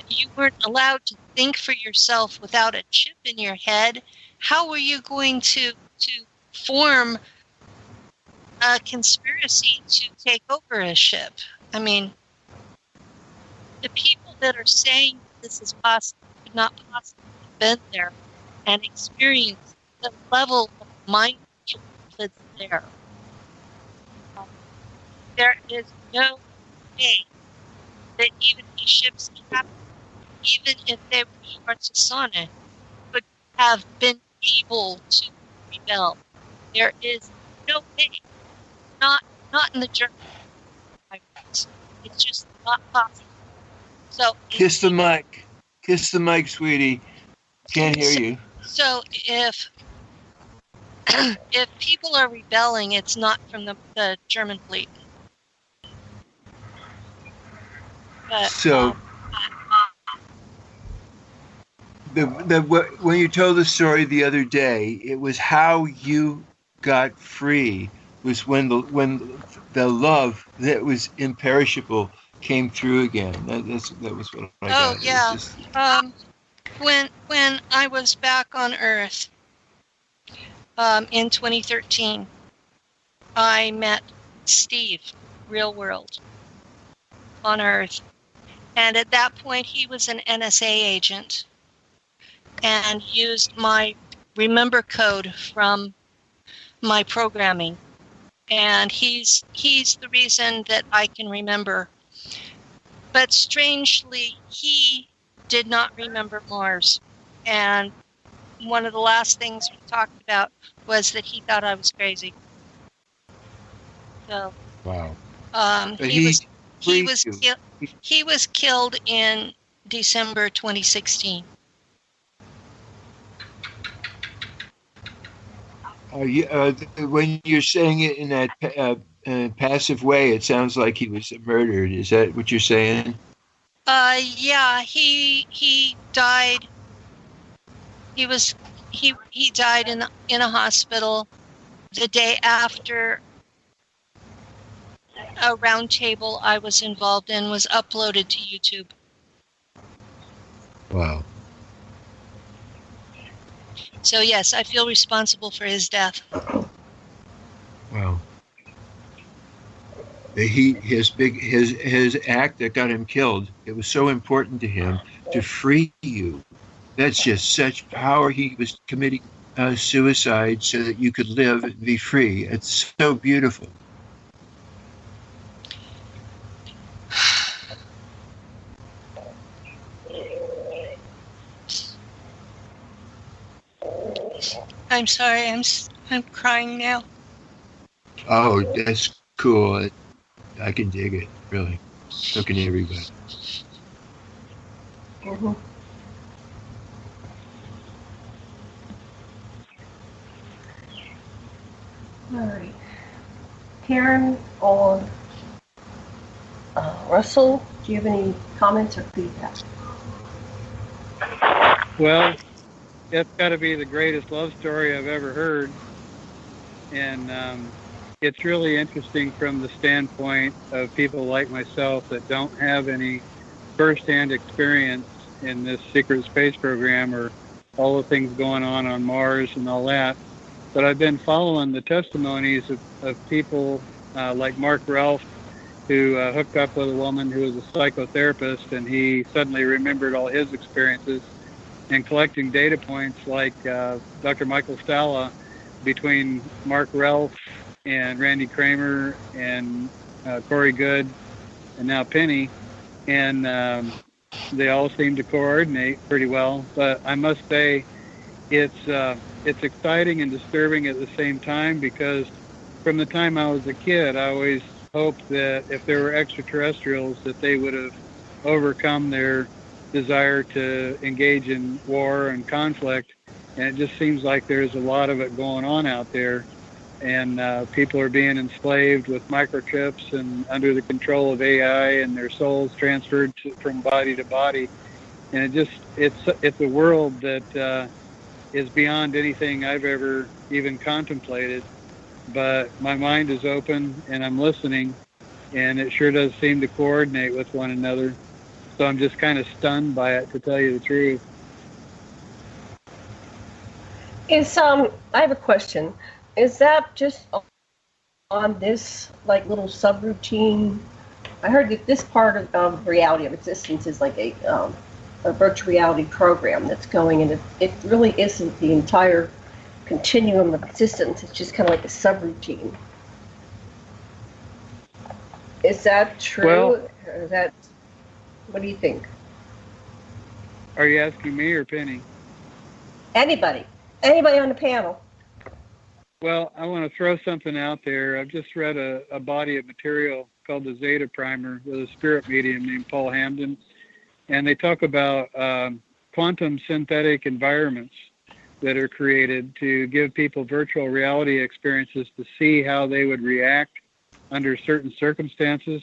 You weren't allowed to think for yourself without a chip in your head. How were you going to form a conspiracy to take over a ship? I mean, the people that are saying this is possible could not possibly have been there and experienced the level of mind control that's there. There is no way that even the ship's captain, even if they were Schwarzsonne, would have been able to rebel. There is no way. Not in the German. It's just not possible. So kiss the mic. Kiss the mic, sweetie. Can't hear you. So if people are rebelling, it's not from the German fleet. But, so when you told the story the other day, it was how you got free. Was when the love that was imperishable came through again. That was what I got. Oh yeah. When I was back on Earth in 2013, I met Steve, real world, on Earth, and at that point he was an NSA agent and used my remember code from my programming, and he's the reason that I can remember. But strangely, he did not remember Mars, and one of the last things we talked about was that he thought I was crazy. So wow. He was killed in December 2016. When you're saying it in that passive way, it sounds like he was murdered. Is that what you're saying? Yeah, he died. He died in a hospital the day after a round table I was involved in was uploaded to YouTube. Wow. So yes, I feel responsible for his death. Wow. His act that got him killed, it was so important to him to free you. That's just such power. He was committing suicide so that you could live and be free. It's so beautiful. I'm sorry, I'm crying now. Oh, that's cool. I can dig it, really. So can everybody. Mm-hmm. All right. Karen or Russell, do you have any comments or feedback? Well, it's got to be the greatest love story I've ever heard. And it's really interesting from the standpoint of people like myself that don't have any first-hand experience in this secret space program or all the things going on Mars and all that. But I've been following the testimonies of people like Mark Ralph, who hooked up with a woman who was a psychotherapist, and he suddenly remembered all his experiences, and collecting data points like Dr. Michael Stalla between Mark Ralph and Randy Kramer and Corey Good and now Penny, and they all seem to coordinate pretty well. But I must say it's exciting and disturbing at the same time, because from the time I was a kid, I always hoped that if there were extraterrestrials, that they would have overcome their desire to engage in war and conflict. And it just seems like there's a lot of it going on out there. And people are being enslaved with microchips and under the control of AI, and their souls transferred from body to body. And it's a world that is beyond anything I've ever even contemplated. But my mind is open and I'm listening, and it sure does seem to coordinate with one another. So I'm just kind of stunned by it, to tell you the truth. I have a question. Is that just on this like little subroutine? I heard that this part of reality of existence is like a virtual reality program that's going, and it really isn't the entire continuum of existence. It's just kind of like a subroutine. Is that true? Well, or is that, what do you think? Are you asking me or Penny? Anybody on the panel. Well, I want to throw something out there. I've just read a body of material called the Zeta Primer with a spirit medium named Paul Hamden, and they talk about quantum synthetic environments that are created to give people virtual reality experiences to see how they would react under certain circumstances.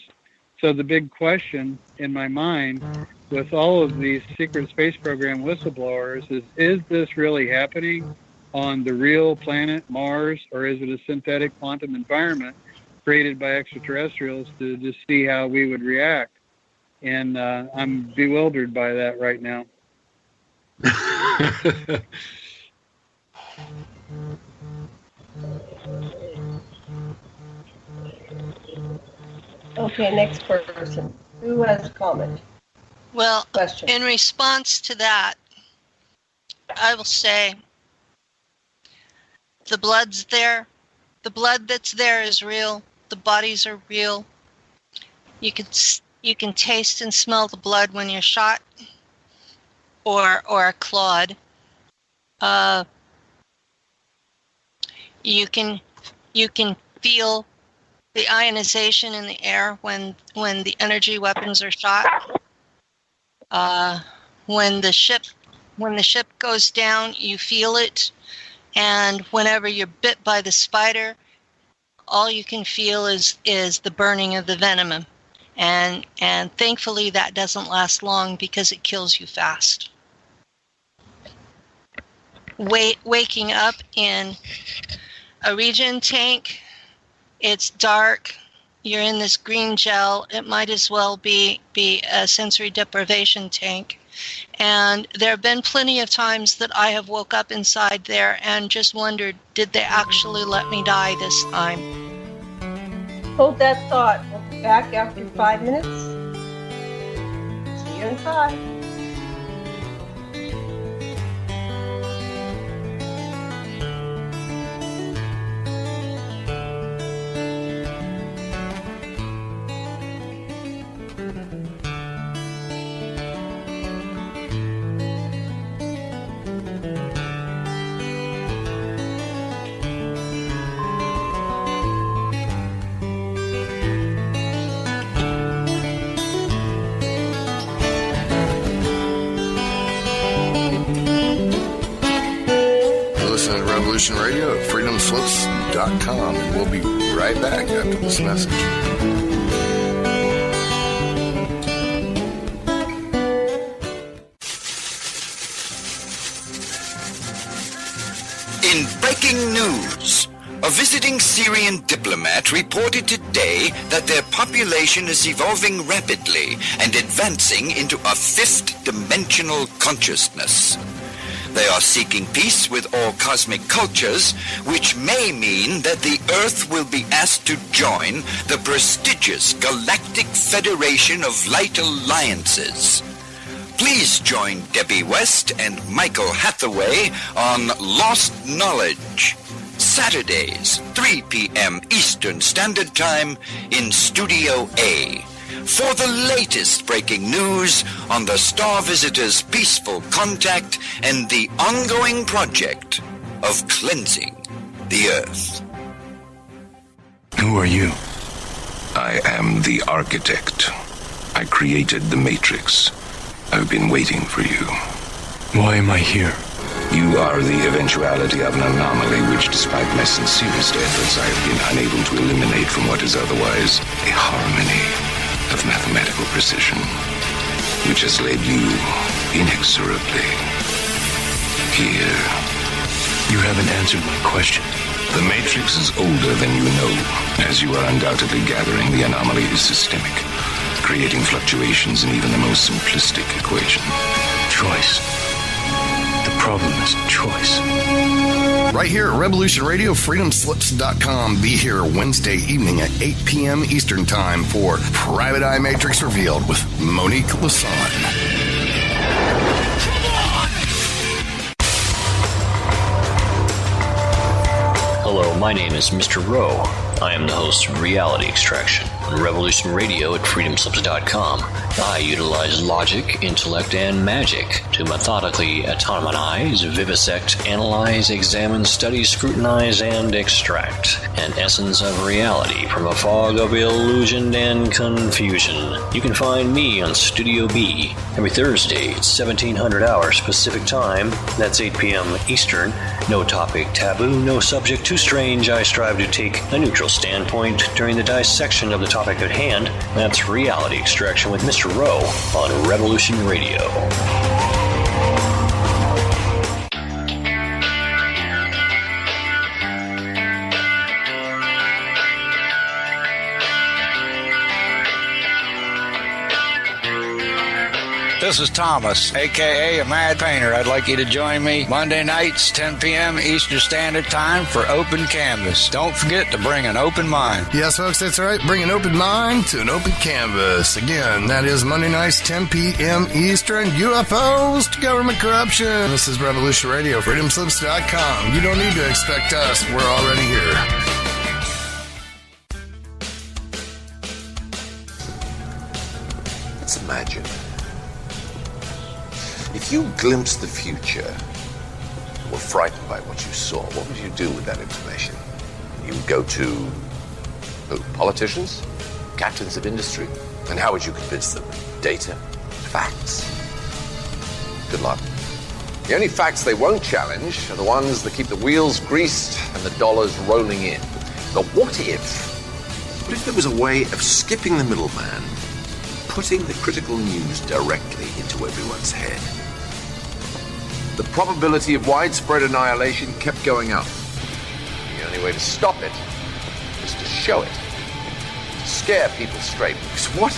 So the big question in my mind with all of these secret space program whistleblowers is this really happening on the real planet Mars, or is it a synthetic quantum environment created by extraterrestrials to just see how we would react? And I'm bewildered by that right now. Okay, next person. Who has a comment? Well, Question. In response to that, I will say the blood's there. The blood that's there is real. The bodies are real. You can taste and smell the blood when you're shot or clawed. You can feel the ionization in the air when the energy weapons are shot. When the ship goes down, you feel it, and whenever you're bit by the spider, all you can feel is the burning of the venom, and thankfully that doesn't last long because it kills you fast. Waking up in a regen tank, it's dark. You're in this green gel. It might as well be a sensory deprivation tank. And there have been plenty of times that I have woke up inside there and just wondered, did they actually let me die this time? Hold that thought. We'll be back after 5 minutes. See you in 5. Radio at freedomslips.com, and we'll be right back after this message. In breaking news, a visiting Syrian diplomat reported today that their population is evolving rapidly and advancing into a fifth dimensional consciousness. They are seeking peace with all cosmic cultures, which may mean that the Earth will be asked to join the prestigious Galactic Federation of Light Alliances. Please join Debbie West and Michael Hathaway on Lost Knowledge, Saturdays, 3 p.m. Eastern Standard Time in Studio A, for the latest breaking news on the Star Visitors' peaceful contact and the ongoing project of cleansing the Earth. Who are you? I am the architect. I created the Matrix. I've been waiting for you. Why am I here? You are the eventuality of an anomaly which, despite my sincerest efforts, I have been unable to eliminate from what is otherwise a harmony of mathematical precision, which has led you inexorably here. You haven't answered my question. The Matrix is older than you know, as you are undoubtedly gathering. The anomaly is systemic, creating fluctuations in even the most simplistic equation. Choice. The problem is choice. Right here at Revolution Radio, freedomslips.com. Be here Wednesday evening at 8 p.m. Eastern Time for Private Eye Matrix Revealed with Monique Lassonde. Hello, my name is Mr. Rowe. I am the host of Reality Extraction on Revolution Radio at freedomslips.com. I utilize logic, intellect, and magic to methodically autonomize, vivisect, analyze, examine, study, scrutinize, and extract an essence of reality from a fog of illusion and confusion. You can find me on Studio B every Thursday at 1700 hours Pacific Time. That's 8 p.m. Eastern. No topic taboo, no subject too strange. I strive to take a neutral standpoint during the dissection of the topic topic at hand. That's Reality Extraction with Mr. Rowe on Revolution Radio. This is Thomas, a.k.a. a Mad Painter. I'd like you to join me Monday nights, 10 p.m. Eastern Standard Time for Open Canvas. Don't forget to bring an open mind. Yes, folks, that's right. Bring an open mind to an open canvas. Again, that is Monday nights, 10 p.m. Eastern. UFOs to government corruption. This is Revolution Radio, freedomslips.com. You don't need to expect us. We're already here. Let's imagine. If you glimpsed the future, were frightened by what you saw, what would you do with that information? You would go to who? Politicians? Captains of industry? And how would you convince them? Data? Facts? Good luck. The only facts they won't challenge are the ones that keep the wheels greased and the dollars rolling in. But what if there was a way of skipping the middleman, putting the critical news directly into everyone's head? The probability of widespread annihilation kept going up. The only way to stop it is to show it. To scare people straight. Because what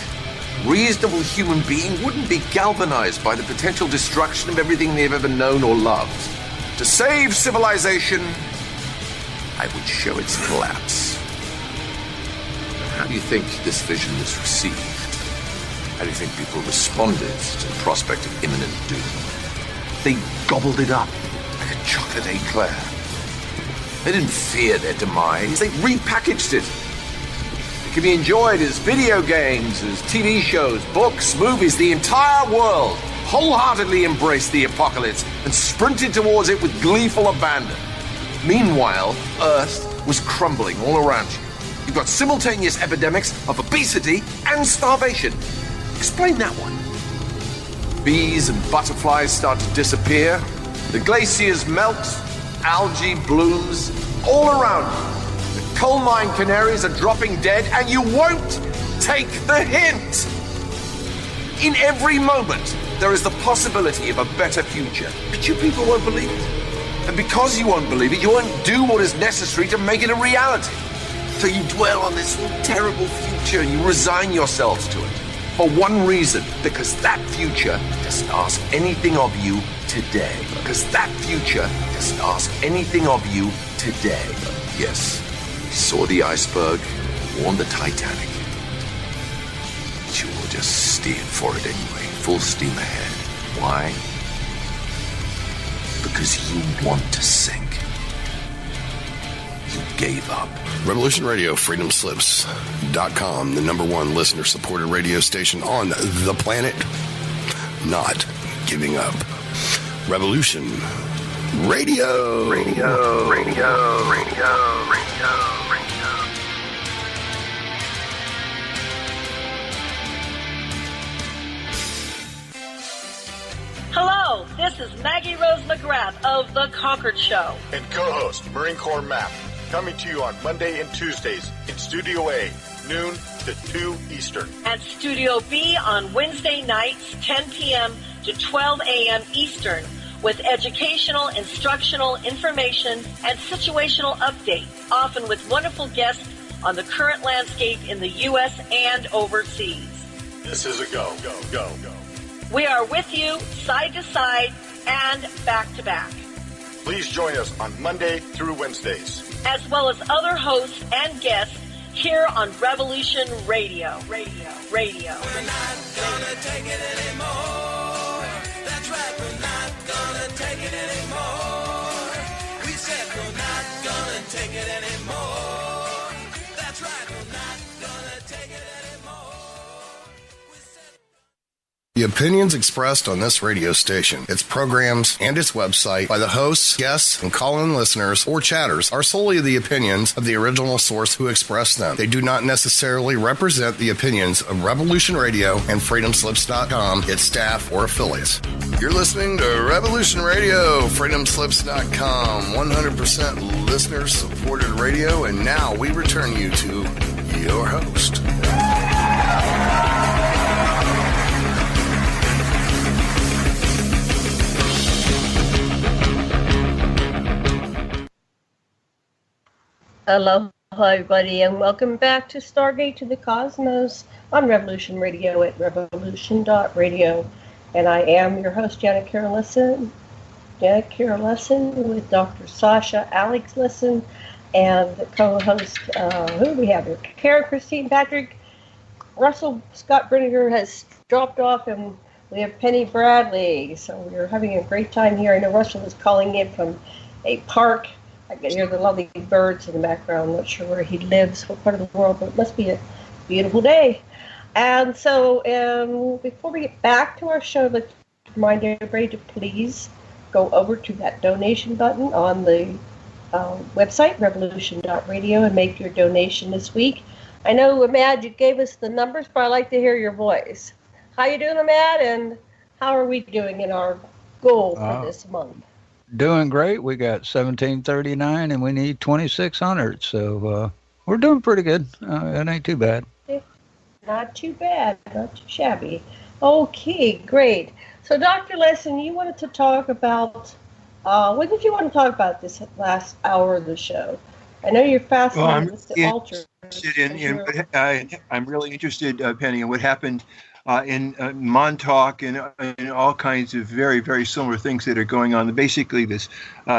reasonable human being wouldn't be galvanized by the potential destruction of everything they've ever known or loved? To save civilization, I would show its collapse. How do you think this vision was received? How do you think people responded to the prospect of imminent doom? They gobbled it up like a chocolate eclair. They didn't fear their demise. They repackaged it. It can be enjoyed as video games, as TV shows, books, movies. The entire world wholeheartedly embraced the apocalypse and sprinted towards it with gleeful abandon. Meanwhile, Earth was crumbling all around you. You've got simultaneous epidemics of obesity and starvation. Explain that one. Bees and butterflies start to disappear. The glaciers melt. Algae blooms all around you. The coal mine canaries are dropping dead, and you won't take the hint. In every moment, there is the possibility of a better future. But you people won't believe it. And because you won't believe it, you won't do what is necessary to make it a reality. So you dwell on this terrible future and you resign yourselves to it. For one reason, because that future doesn't ask anything of you today. Because that future doesn't ask anything of you today. Yes, we saw the iceberg, warned the Titanic. But you will just steer for it anyway, full steam ahead. Why? Because you want to sink. You gave up. Revolution Radio, freedomslips.com, the number one listener-supported radio station on the planet. Not giving up. Revolution Radio. Radio. Hello, this is Maggie Rose McGrath of The Concord Show. And co-host Marine Corps Map, coming to you on Monday and Tuesdays in Studio A, noon to 2 Eastern. And Studio B on Wednesday nights, 10 p.m. to 12 a.m. Eastern, with educational, instructional, information, and situational updates, often with wonderful guests on the current landscape in the U.S. and overseas. This is a go. We are with you, side to side, and back to back. Please join us on Monday through Wednesdays, as well as other hosts and guests here on Revolution Radio. We're not gonna take it anymore. That's right, we're not gonna take it anymore. We said we're not gonna take it anymore. That's right, we're not gonna take it anymore. The opinions expressed on this radio station, its programs, and its website by the hosts, guests, and call-in listeners or chatters are solely the opinions of the original source who expressed them. They do not necessarily represent the opinions of Revolution Radio and freedomslips.com, its staff, or affiliates. You're listening to Revolution Radio, freedomslips.com, 100% listener-supported radio, and now we return you to your host. Hello, everybody, and welcome back to Stargate to the Cosmos on Revolution Radio at revolution.radio. And I am your host, Janet Carol Lesson with Dr. Sasha, Alex Lesson, and the co-host, who do we have here? Karen, Christine, Patrick, Russell Scott Brinegar has dropped off, and we have Penny Bradley. So we're having a great time here. I know Russell is calling in from a park. I can hear the lovely birds in the background. I'm not sure where he lives, what part of the world, but it must be a beautiful day. And so before we get back to our show, let's remind everybody to please go over to that donation button on the website, revolution.radio, and make your donation this week. I know, Ahmad, you gave us the numbers, but I'd like to hear your voice. How you doing, Ahmad, and how are we doing in our goal for this month? Doing great. We got 1739 and we need 2600. So we're doing pretty good. It ain't too bad. Not too bad. Not too shabby. Okay, great. So, Dr. Lesson, you wanted to talk about, what did you want to talk about this last hour of the show? I know you're fascinated with the altars. I'm really interested, Penny, in what happened in Montauk and in all kinds of very, very similar things that are going on. Basically, this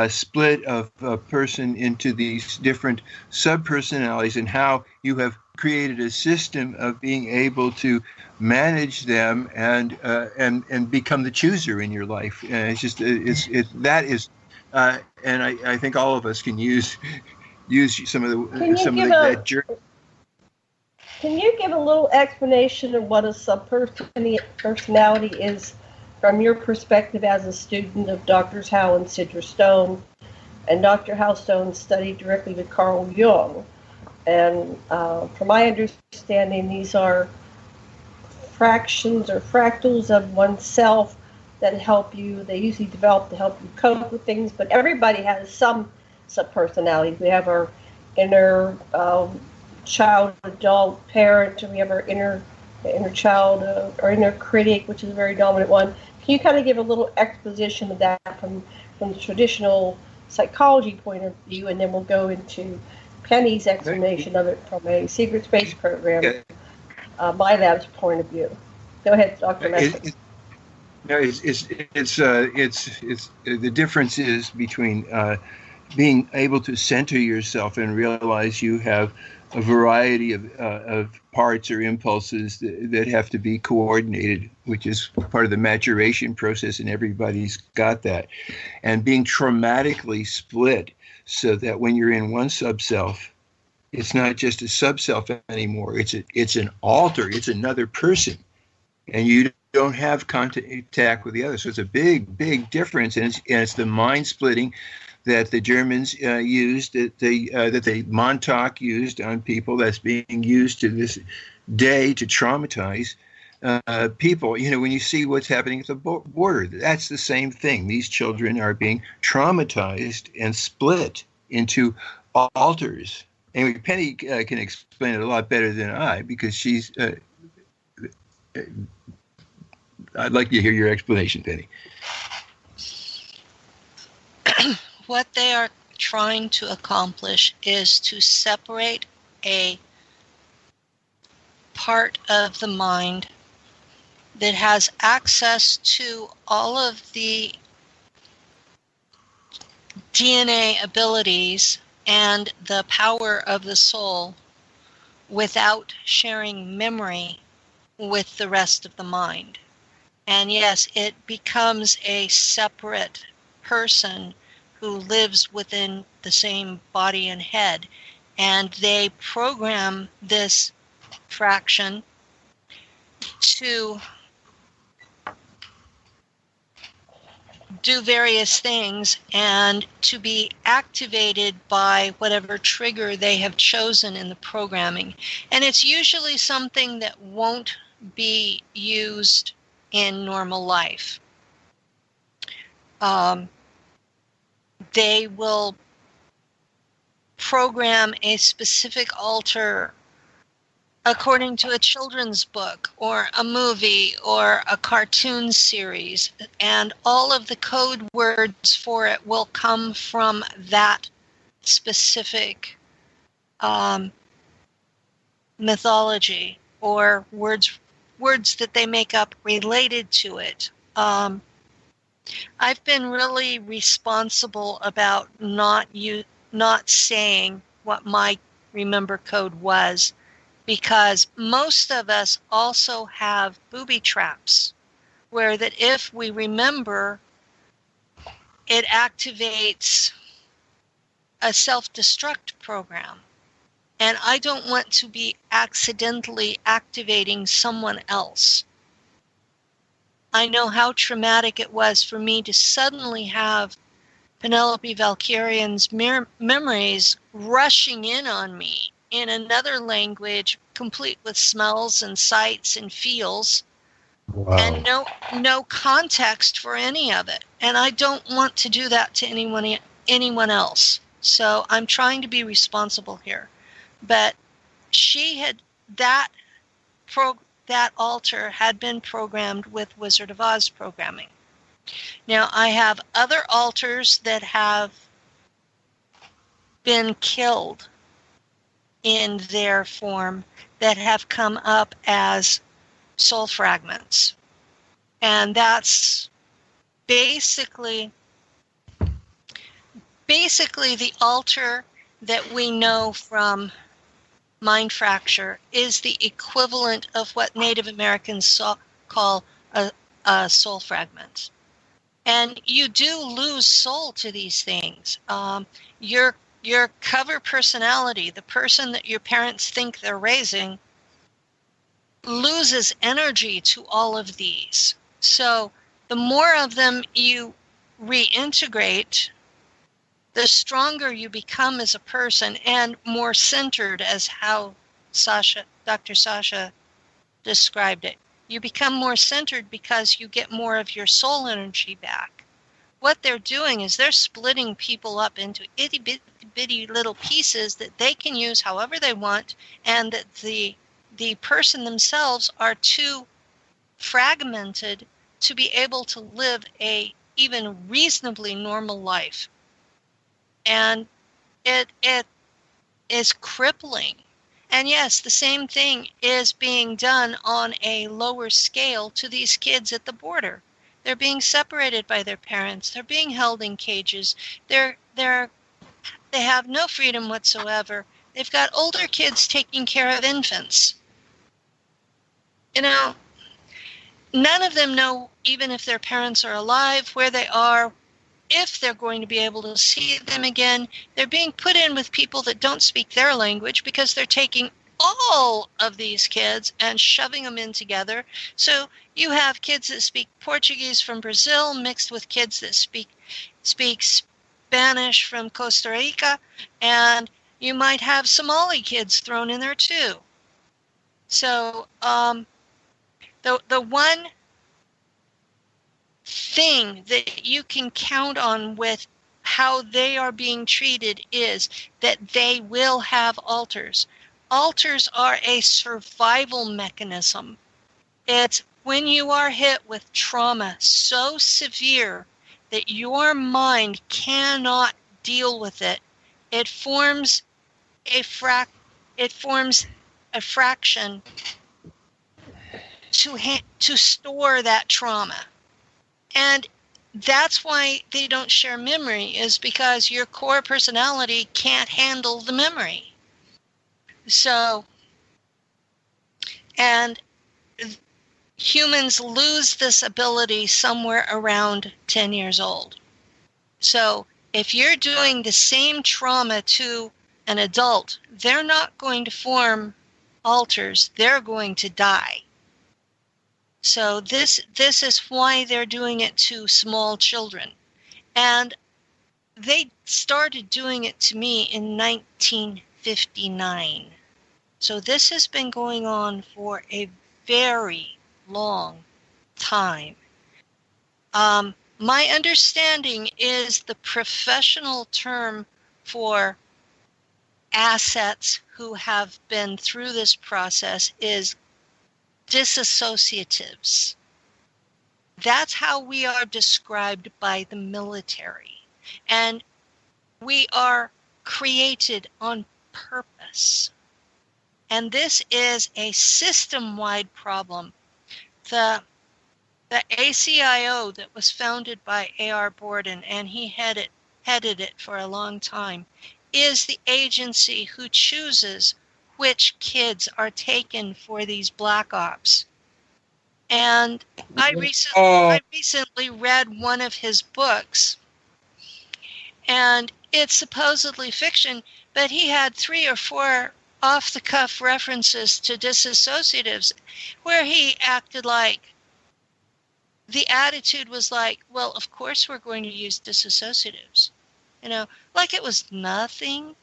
split of a person into these different subpersonalities, and how you have created a system of being able to manage them and become the chooser in your life. And it's just and I think all of us can use some of that journey. Can you give a little explanation of what a subpersonality is from your perspective as a student of Drs. Howe and Sidra Stone? And Dr. Howe Stone studied directly with Carl Jung. And from my understanding, these are fractions or fractals of oneself that help you. They usually develop to help you cope with things, but everybody has some subpersonalities. We have our inner child, adult, parent, and we have our inner child, or inner critic, which is a very dominant one. Can you kind of give a little exposition of that from the traditional psychology point of view, and then we'll go into Penny's explanation of it from a secret space program, my lab's point of view. Go ahead, Dr. Messer. It's the difference is between being able to center yourself and realize you have a variety of parts or impulses that have to be coordinated, which is part of the maturation process, and everybody's got that. And being traumatically split so that when you're in one subself, it's not just a subself anymore. It's an alter. It's another person, and you don't have contact with the other. So it's a big, big difference, and it's the mind splitting that the Germans used, that the Montauk used on people, that's being used to this day to traumatize people. You know, when you see what's happening at the border, that's the same thing. These children are being traumatized and split into alters. Anyway, Penny can explain it a lot better than I, because she's... I'd like to hear your explanation, Penny. What they are trying to accomplish is to separate a part of the mind that has access to all of the DNA abilities and the power of the soul without sharing memory with the rest of the mind. And yes, it becomes a separate person who lives within the same body and head. And they program this fraction to do various things and to be activated by whatever trigger they have chosen in the programming. And it's usually something that won't be used in normal life. They will program a specific alter according to a children's book or a movie or a cartoon series, and all of the code words for it will come from that specific mythology or words that they make up related to it. I've been really responsible about not saying what my remember code was, because most of us also have booby traps where that if we remember, it activates a self-destruct program. And I don't want to be accidentally activating someone else. I know how traumatic it was for me to suddenly have Penelope Valkyrian's memories rushing in on me in another language, complete with smells and sights and feels, and no context for any of it. And I don't want to do that to anyone else. So I'm trying to be responsible here. But she had that altar had been programmed with Wizard of Oz programming. Now I have other altars that have been killed in their form that have come up as soul fragments. And that's basically the altar that we know from Mind Fracture is the equivalent of what Native Americans call a soul fragment. And you do lose soul to these things. Your cover personality, the person that your parents think they're raising, loses energy to all of these. So the more of them you reintegrate, the stronger you become as a person and more centered, as how Dr. Sasha described it. You become more centered because you get more of your soul energy back. What they're doing is they're splitting people up into itty-bitty little pieces that they can use however they want, and that the person themselves are too fragmented to be able to live a even reasonably normal life. And it is crippling. And yes, the same thing is being done on a lower scale to these kids at the border. They're being separated by their parents. They're being held in cages. They have no freedom whatsoever. They've got older kids taking care of infants. You know, none of them know, even if their parents are alive, where they are, if they're going to be able to see them again. They're being put in with people that don't speak their language because they're taking all of these kids and shoving them in together. So you have kids that speak Portuguese from Brazil mixed with kids that speak Spanish from Costa Rica, and you might have Somali kids thrown in there too. So the one thing that you can count on with how they are being treated is that they will have altars. Altars are a survival mechanism. It's when you are hit with trauma so severe that your mind cannot deal with it, it forms a fraction to store that trauma. And that's why they don't share memory, is because your core personality can't handle the memory. So, and humans lose this ability somewhere around 10 years old. So if you're doing the same trauma to an adult, they're not going to form altars, they're going to die. So this is why they're doing it to small children. And they started doing it to me in 1959. So this has been going on for a very long time. My understanding is the professional term for assets who have been through this process is disassociatives. That's how we are described by the military. And we are created on purpose. And this is a system-wide problem. The ACIO that was founded by A.R. Borden, and he headed it for a long time, is the agency who chooses which kids are taken for these black ops. And I recently read one of his books, and it's supposedly fiction, but he had 3 or 4 off-the-cuff references to disassociatives where he acted like, the attitude was like, well, of course we're going to use disassociatives. You know, like it was nothing.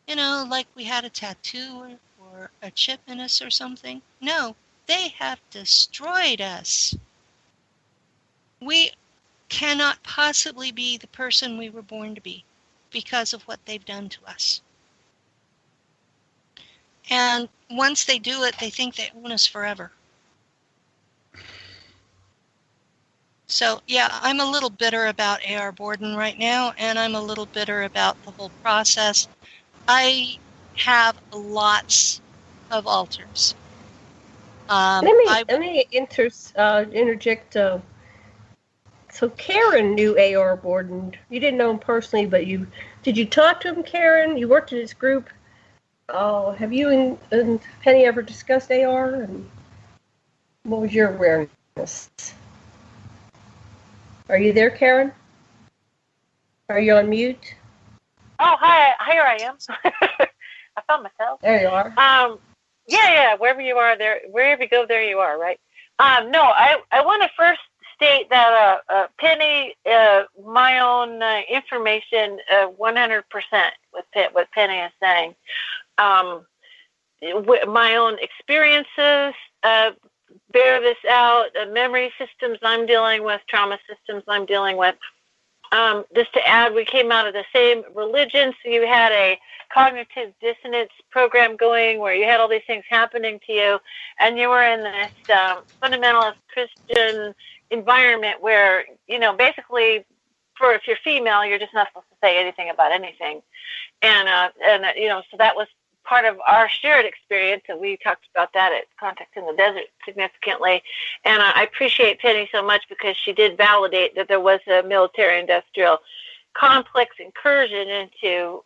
You know, like we had a tattoo or a chip in us or something. No, they have destroyed us. We cannot possibly be the person we were born to be because of what they've done to us. And once they do it, they think they own us forever. So, yeah, I'm a little bitter about A.R. Borden right now, and I'm a little bitter about the whole process. I have lots of alters. Let me interject. So Karen knew A.R. Borden. You didn't know him personally, but did you talk to him, Karen? You worked in his group. Oh, have you and Penny ever discussed A.R.? And what was your awareness? Are you there, Karen? Are you on mute? Oh, hi. Here I am. I found myself. There you are. Yeah. Wherever you are, wherever you go, there you are, right? No, I want to first state that Penny, my own information, 100% with what Penny is saying. My own experiences bear this out. Memory systems I'm dealing with, trauma systems I'm dealing with. Just to add, we came out of the same religion, so you had a cognitive dissonance program going where you had all these things happening to you, and you were in this fundamentalist Christian environment where, you know, basically, if you're female, you're just not supposed to say anything about anything, and you know, so that was part of our shared experience, and we talked about that at Contact in the Desert significantly. And I appreciate Penny so much because she did validate that there was a military-industrial complex incursion into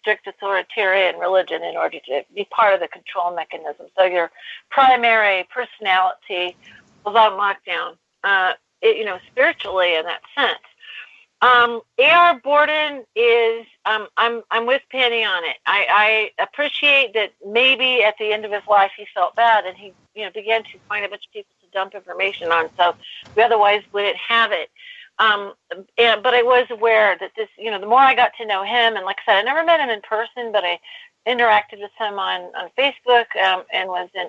strict authoritarian religion in order to be part of the control mechanism. So your primary personality was on lockdown, spiritually in that sense. A.R. Borden is, I'm with Penny on it. I appreciate that maybe at the end of his life he felt bad and he, began to find a bunch of people to dump information on, so we otherwise wouldn't have it. But I was aware that this, the more I got to know him, and like I said, I never met him in person, but I interacted with him on Facebook and was in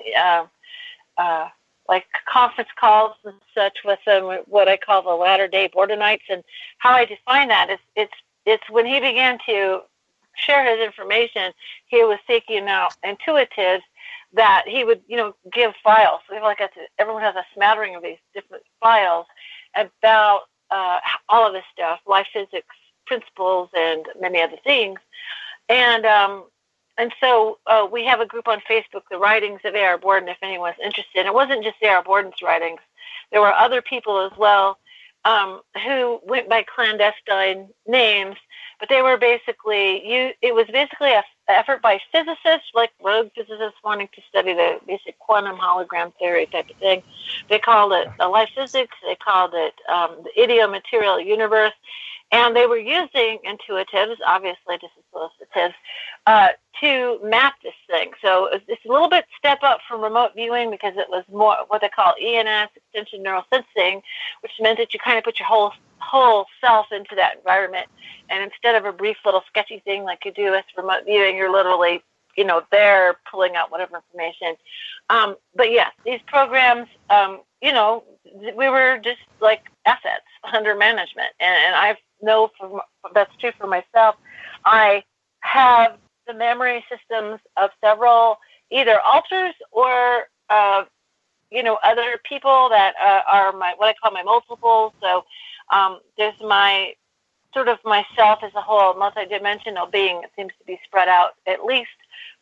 like conference calls and such with him, what I call the latter-day Bordenites. And how I define that is it's when he began to share his information, he was seeking out intuitives that he would, give files. So everyone has a smattering of these different files about all of this stuff, life physics principles and many other things. And so we have a group on Facebook, The Writings of A.R. Borden, if anyone's interested. It wasn't just A.R. Borden's writings. There were other people as well who went by clandestine names, but they were it was basically an effort by physicists, like rogue physicists wanting to study the basic quantum hologram theory type of thing. They called it life physics. They called it the idiomaterial universe. And they were using intuitives, obviously disassociatives, to map this thing. So it's a little bit step up from remote viewing because it was more what they call ENS, extension neural sensing, which meant that you kind of put your whole self into that environment. And instead of a brief little sketchy thing like you do with remote viewing, you're literally, there pulling out whatever information. But yes, these programs, we were just like assets under management. And I know that's true for myself. I have the the memory systems of several either alters or other people that are what I call my multiples. So there's my sort of myself as a whole multidimensional being that seems to be spread out at least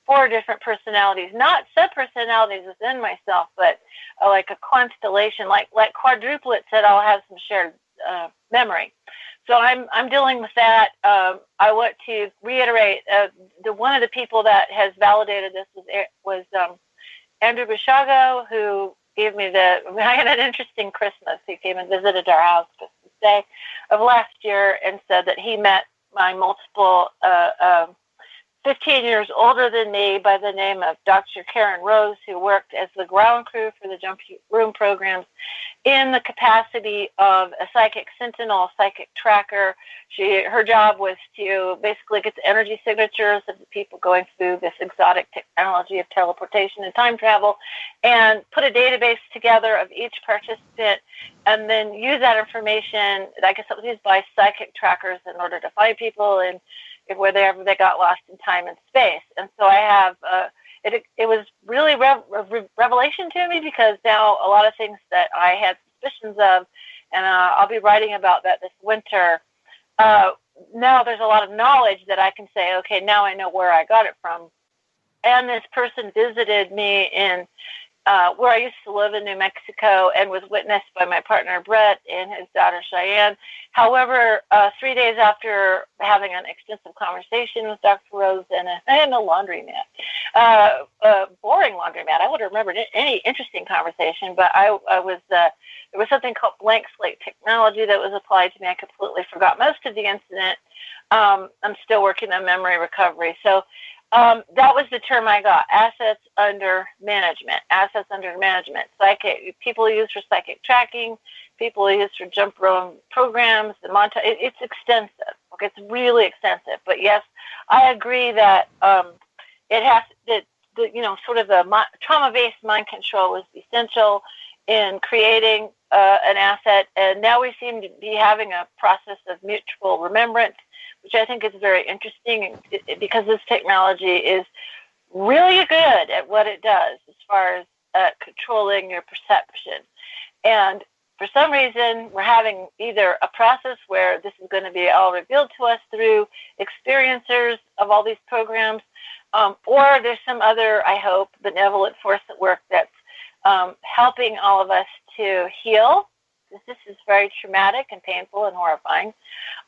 4 different personalities, not sub-personalities within myself, but like a constellation, like quadruplets that all have some shared memory. So I'm dealing with that. I want to reiterate one of the people that has validated this was Andrew Bishago, who gave me I had an interesting Christmas. He came and visited our house Christmas Day of last year and said that he met my multiple 15 years older than me by the name of Dr. Karen Rose, who worked as the ground crew for the jump room programs in the capacity of a psychic sentinel, psychic tracker. Her job was to basically get the energy signatures of the people going through this exotic technology of teleportation and time travel and put a database together of each participant and then use that information, I guess it was used by psychic trackers in order to find people and wherever they got lost in time and space. And so I have, it was really revelation to me, because now a lot of things that I had suspicions of, and I'll be writing about that this winter, now there's a lot of knowledge that I can say, okay, now I know where I got it from. And this person visited me in where I used to live in New Mexico and was witnessed by my partner Brett and his daughter Cheyenne. However, 3 days after having an extensive conversation with Dr. Rose and a laundromat, boring laundromat, I would have remembered any interesting conversation, but I was there was something called blank slate technology that was applied to me. I completely forgot most of the incident. I'm still working on memory recovery. So that was the term I got, assets under management. Assets under management. Psychic, people use for psychic tracking, people use for jump room programs, it's extensive. Okay, it's really extensive. But yes, I agree that it has sort of the trauma-based mind control is essential in creating an asset, and now we seem to be having a process of mutual remembrance, which I think is very interesting because this technology is really good at what it does as far as controlling your perception. And for some reason, we're having either a process where this is going to be all revealed to us through experiencers of all these programs, or there's some other, I hope, benevolent force at work that's helping all of us to heal. This is very traumatic and painful and horrifying,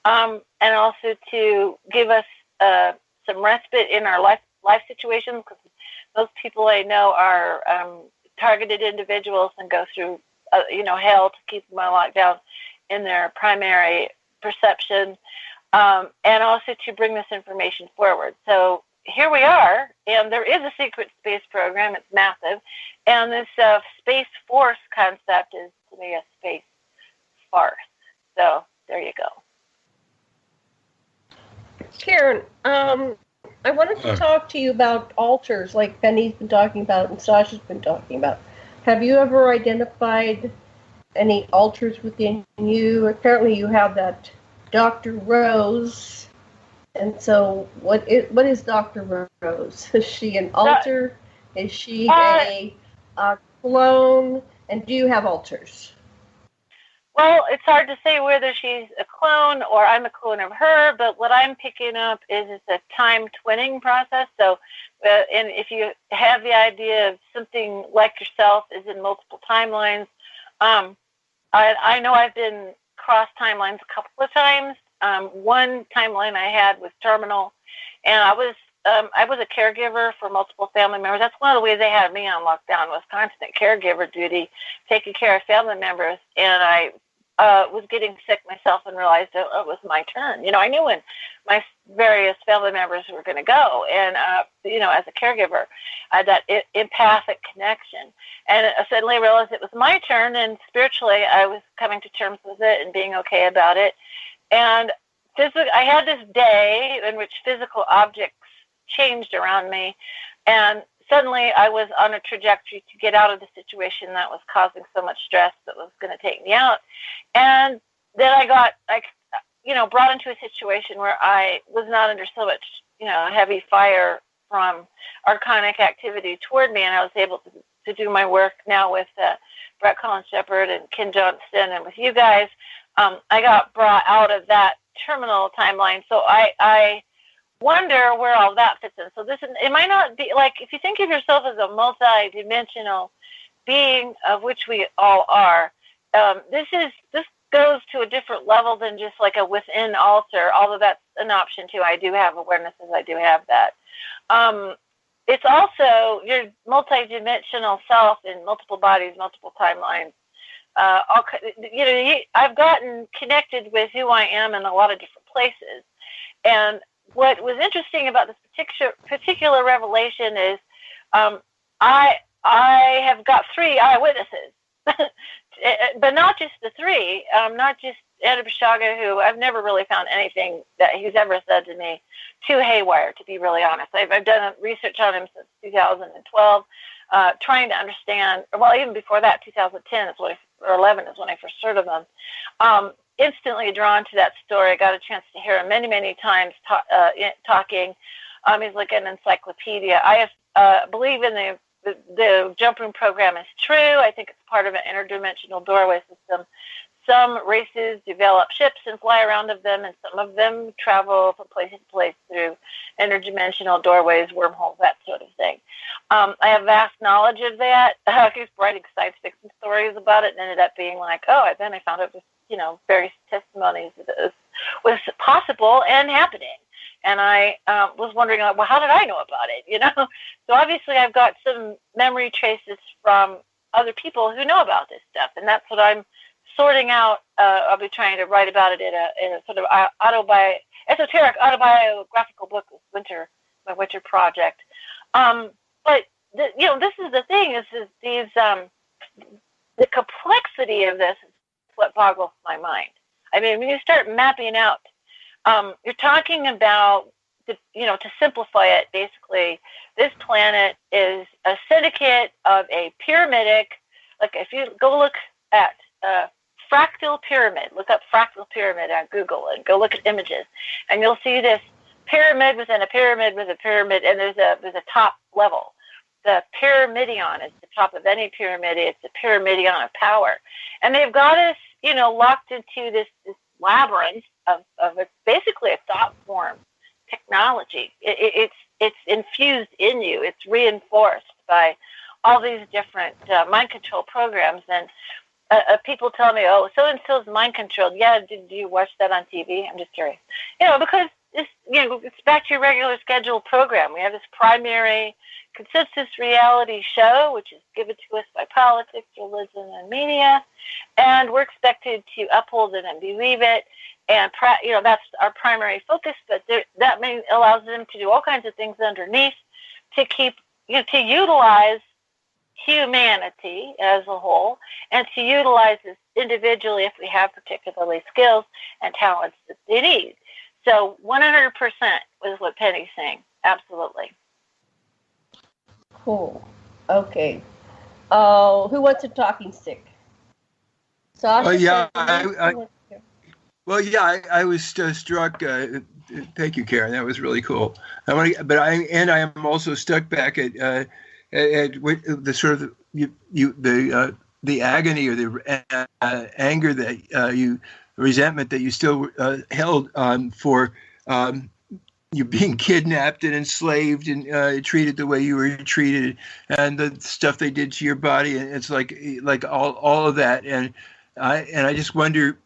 and also to give us some respite in our life situations, because most people I know are targeted individuals and go through hell to keep them locked down in their primary perception, and also to bring this information forward. So here we are, and there is a secret space program. It's massive, and this Space Force concept is, to me, a space farce. So there you go. Karen, I wanted to talk to you about alters, like Penny's been talking about and Sasha's been talking about. Have you ever identified any alters within you? Apparently you have that Dr. Rose. And so what is Dr. Rose? Is she an alter? Is she a clone? And do you have alters? Well, it's hard to say whether she's a clone or I'm a clone of her, but what I'm picking up is it's a time twinning process. So, and if you have the idea of something like yourself is in multiple timelines, I know I've been cross timelines a couple of times. One timeline I had was terminal, and I was a caregiver for multiple family members. That's one of the ways they had me on lockdown, was constant caregiver duty, taking care of family members. And I was getting sick myself and realized it was my turn. I knew when my various family members were going to go. And, as a caregiver, I had that empathic connection. And I suddenly realized it was my turn, and spiritually I was coming to terms with it and being okay about it. And I had this day in which physical objects changed around me, and suddenly I was on a trajectory to get out of the situation that was causing so much stress that was going to take me out. And then I got brought into a situation where I was not under so much heavy fire from archonic activity toward me, and I was able to do my work now with Brett Collins Shepard and Ken Johnston and with you guys. I got brought out of that terminal timeline, so I wonder where all that fits in. So it might not be like, if you think of yourself as a multi-dimensional being, of which we all are, this goes to a different level than just like a within altar, although that's an option too. I do have awarenesses, I do have that. It's also your multi-dimensional self in multiple bodies, multiple timelines. I've gotten connected with who I am in a lot of different places. And what was interesting about this particular revelation is I have got 3 eyewitnesses, but not just the 3, not just Ed Bishaga, who I've never really found anything that he's ever said to me too haywire, to be really honest. I've done research on him since 2012, trying to understand, well, even before that, 2010 is or 11 is when I first heard of him. Instantly drawn to that story. I got a chance to hear him many, many times talking. He's like an encyclopedia. I believe in the jump room program is true. I think it's part of an interdimensional doorway system. Some races develop ships and fly around of them, and some of them travel from place to place through interdimensional doorways, wormholes, that sort of thing. I have vast knowledge of that. I was writing science fiction stories about it, and ended up being like, then I found out just, various testimonies that it was possible and happening. And I was wondering, well, how did I know about it? So obviously I've got some memory traces from other people who know about this stuff, and that's what I'm sorting out. I'll be trying to write about it in a sort of esoteric autobiographical book with my winter project. But this is the thing: is these the complexity of this is what boggles my mind. I mean, when you start mapping out, you're talking about to simplify it, basically, this planet is a syndicate of a pyramidic. Like if you go look at fractal pyramid, look up fractal pyramid on Google and go look at images, and you'll see this pyramid within a pyramid with a pyramid, and there's a top level. The pyramidion is the top of any pyramid. It's a pyramidion of power, and they've got us, locked into this labyrinth of basically a thought form technology. It's infused in you. It's reinforced by all these different mind control programs. And people tell me, oh, so-and-so's mind controlled. Yeah, do you watch that on TV? I'm just curious. Because it's back to your regular scheduled program. We have this primary consensus reality show, which is given to us by politics, religion, and media, and we're expected to uphold it and believe it. And that's our primary focus, but that allows them to do all kinds of things underneath to keep, to utilize humanity as a whole, and to utilize this individually if we have particularly skills and talents that they need. So 100% is what Penny's saying. Absolutely. Cool. Okay. Who wants a talking stick? Sasha? I was struck. Thank you, Karen. That was really cool. I am also stuck back at the sort of the agony or the anger that resentment that you still held for you being kidnapped and enslaved and treated the way you were treated, and the stuff they did to your body, and it's like all of that, and I just wonder,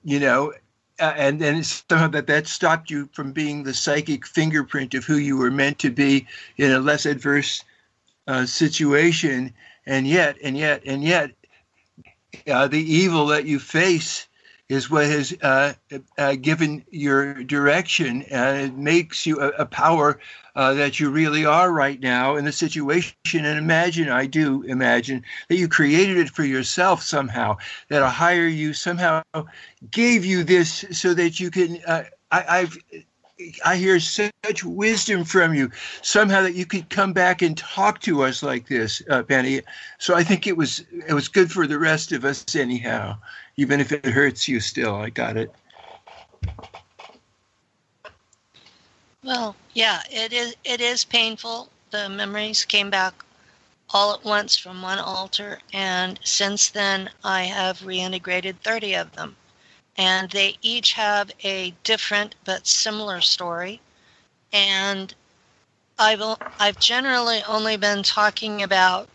and then somehow that stopped you from being the psychic fingerprint of who you were meant to be in a less adverse situation, and yet, the evil that you face is what has given your direction, and it makes you a power that you really are right now in the situation. And I do imagine that you created it for yourself somehow, that a higher you somehow gave you this so that you can, I hear such wisdom from you, somehow that you could come back and talk to us like this, Penny. So I think it was good for the rest of us anyhow, even if it hurts you still. I got it. Well, yeah, it is painful. The memories came back all at once from one altar, and since then I have reintegrated 30 of them. And they each have a different but similar story. And I've generally only been talking about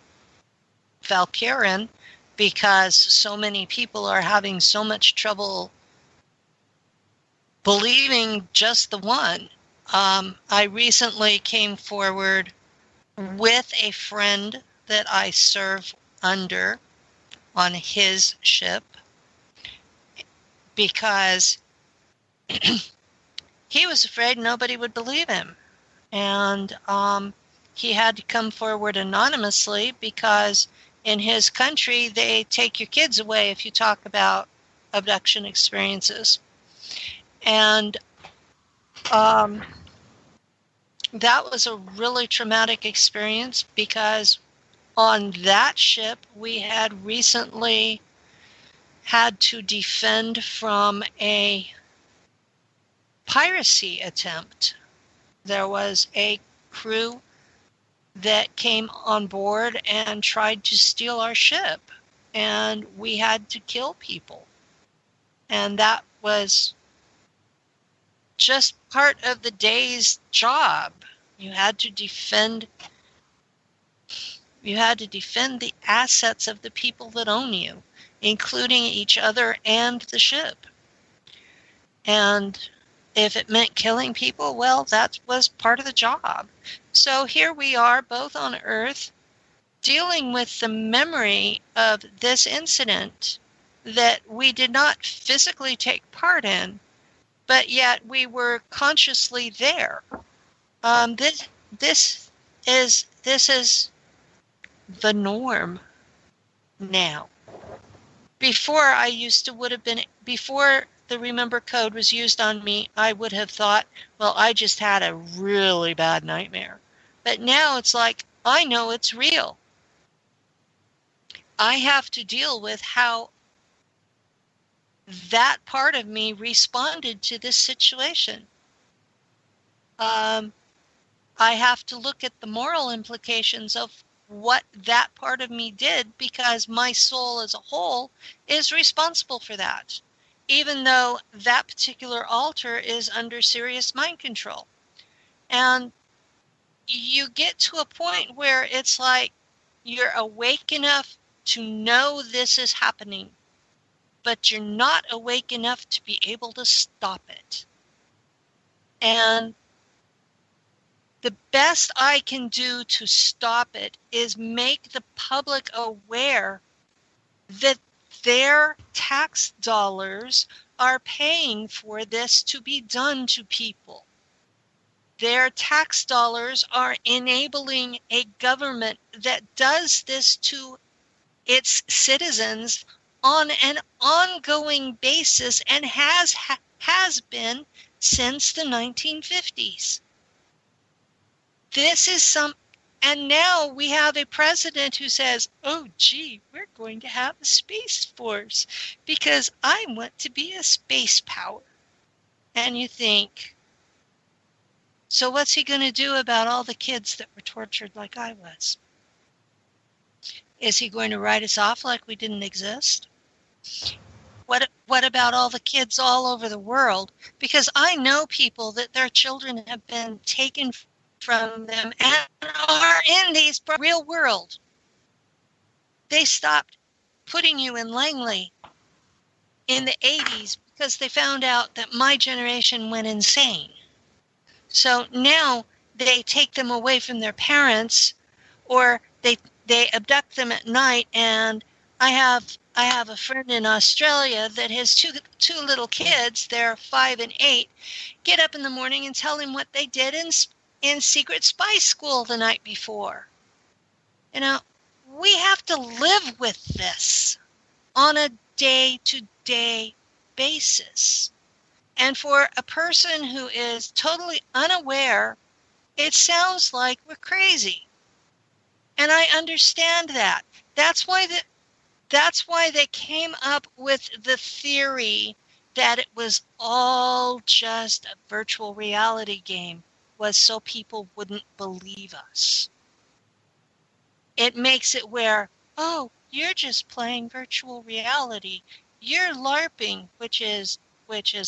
Valkyrin because so many people are having so much trouble believing just the one. I recently came forward with a friend that I serve under on his ship because he was afraid nobody would believe him. And he had to come forward anonymously because in his country, they take your kids away if you talk about abduction experiences. And that was a really traumatic experience because on that ship, we had recently had to defend from a piracy attempt. There was a crew that came on board and tried to steal our ship, and we had to kill people. And that was just part of the day's job. You had to defend the assets of the people that own you, including each other and the ship. And if it meant killing people, well, that was part of the job. So here we are, both on Earth, dealing with the memory of this incident that we did not physically take part in, but yet we were consciously there. This is the norm now. Before the Remember Code was used on me, I would have thought, well, I just had a really bad nightmare. But now it's like, I know it's real. I have to deal with how that part of me responded to this situation. I have to look at the moral implications of what that part of me did because my soul as a whole is responsible for that, even though that particular altar is under serious mind control. And you get to a point where it's like you're awake enough to know this is happening, but you're not awake enough to be able to stop it. And the best I can do to stop it is make the public aware that their tax dollars are paying for this to be done to people. Their tax dollars are enabling a government that does this to its citizens on an ongoing basis and has been since the 1950s. And now we have a president who says, oh, gee, we're going to have a space force because I want to be a space power. And you think, so what's he going to do about all the kids that were tortured like I was? Is he going to write us off like we didn't exist? What about all the kids all over the world? Because I know people that their children have been taken from them and are in these real world. They stopped putting you in Langley in the 80s because they found out that my generation went insane. So now they take them away from their parents, or they abduct them at night. And I have a friend in Australia that has two little kids, they're 5 and 8, get up in the morning and tell him what they did in secret spy school the night before. You know, we have to live with this on a day-to-day basis. And for a person who is totally unaware, it sounds like we're crazy. And I understand that. That's why they came up with the theory that it was all just a virtual reality game. was so people wouldn't believe us. It makes it where, oh, you're just playing virtual reality. You're LARPing, which is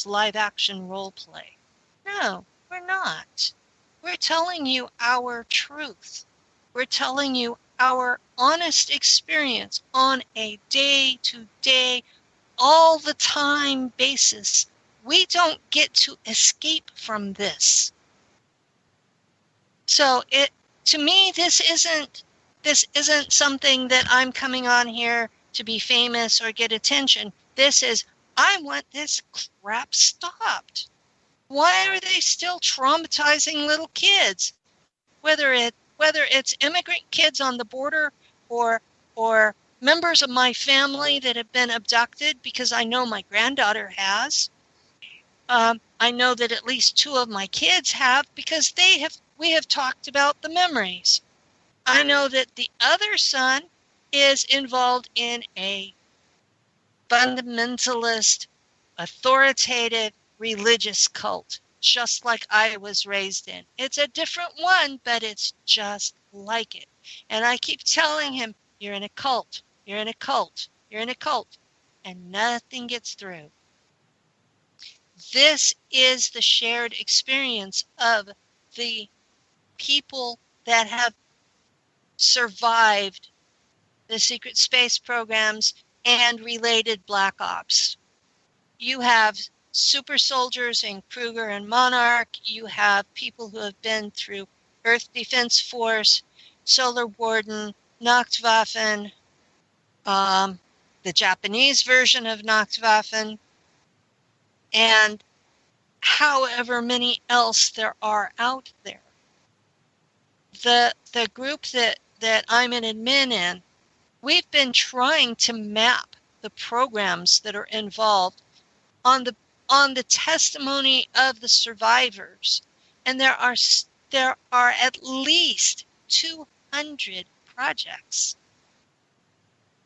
live action role play. No, we're not. We're telling you our truth. We're telling you our honest experience on a day-to-day, all the time basis. We don't get to escape from this. So to me, this isn't something that I'm coming on here to be famous or get attention. This is, I want this crap stopped. Why are they still traumatizing little kids? Whether it's immigrant kids on the border or members of my family that have been abducted, because I know my granddaughter has. I know that at least 2 of my kids have, because we have talked about the memories. I know that the other son is involved in a fundamentalist, authoritative, religious cult, just like I was raised in. It's a different one, but it's just like it. And I keep telling him, you're in a cult, you're in a cult, you're in a cult, and nothing gets through. This is the shared experience of the people that have survived the secret space programs and related black ops. You have super soldiers in Kruger and Monarch. You have people who have been through Earth Defense Force, Solar Warden, Nachtwaffen, the Japanese version of Nachtwaffen, and however many else there are out there. The group that I'm an admin in, we've been trying to map the programs that are involved on the testimony of the survivors, and there are at least 200 projects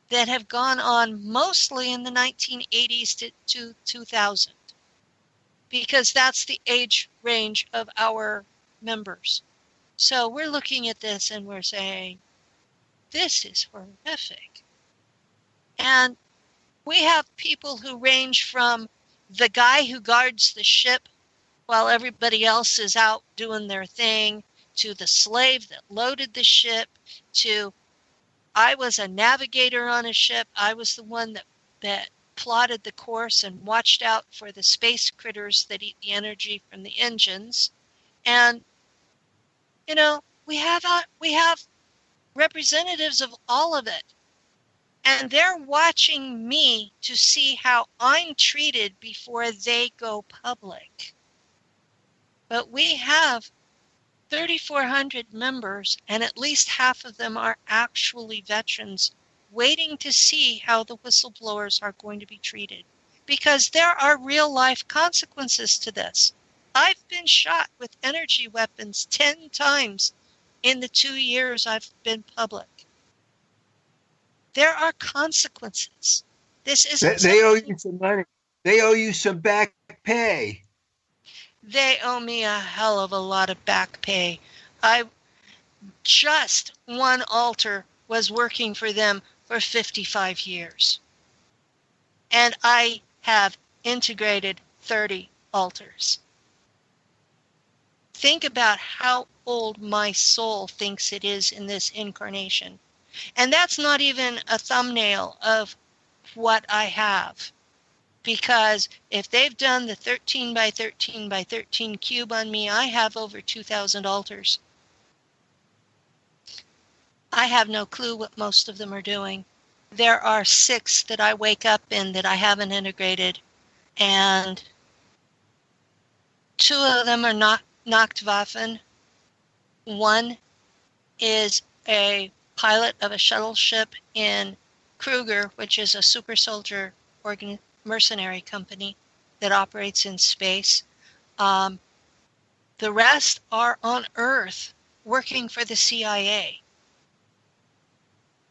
that have gone on mostly in the 1980s to 2000, because that's the age range of our members. So we're looking at this and we're saying, this is horrific. And we have people who range from the guy who guards the ship while everybody else is out doing their thing, to the slave that loaded the ship, to I was a navigator on a ship. I was the one that plotted the course and watched out for the space critters that eat the energy from the engines. And, you know, we have representatives of all of it. And they're watching me to see how I'm treated before they go public. But we have 3,400 members, and at least half of them are actually veterans waiting to see how the whistleblowers are going to be treated. Because there are real life consequences to this. I've been shot with energy weapons 10 times in the 2 years I've been public. There are consequences. This isn't. They owe you some money. They owe you some back pay. They owe me a hell of a lot of back pay. Just one altar was working for them for 55 years. And I have integrated 30 altars. Think about how old my soul thinks it is in this incarnation. And that's not even a thumbnail of what I have. Because if they've done the 13 by 13 by 13 cube on me, I have over 2,000 altars. I have no clue what most of them are doing. There are 6 that I wake up in that I haven't integrated. And 2 of them are not Nachtwaffen. One is a pilot of a shuttle ship in Kruger, which is a super soldier mercenary company that operates in space. The rest are on Earth working for the CIA.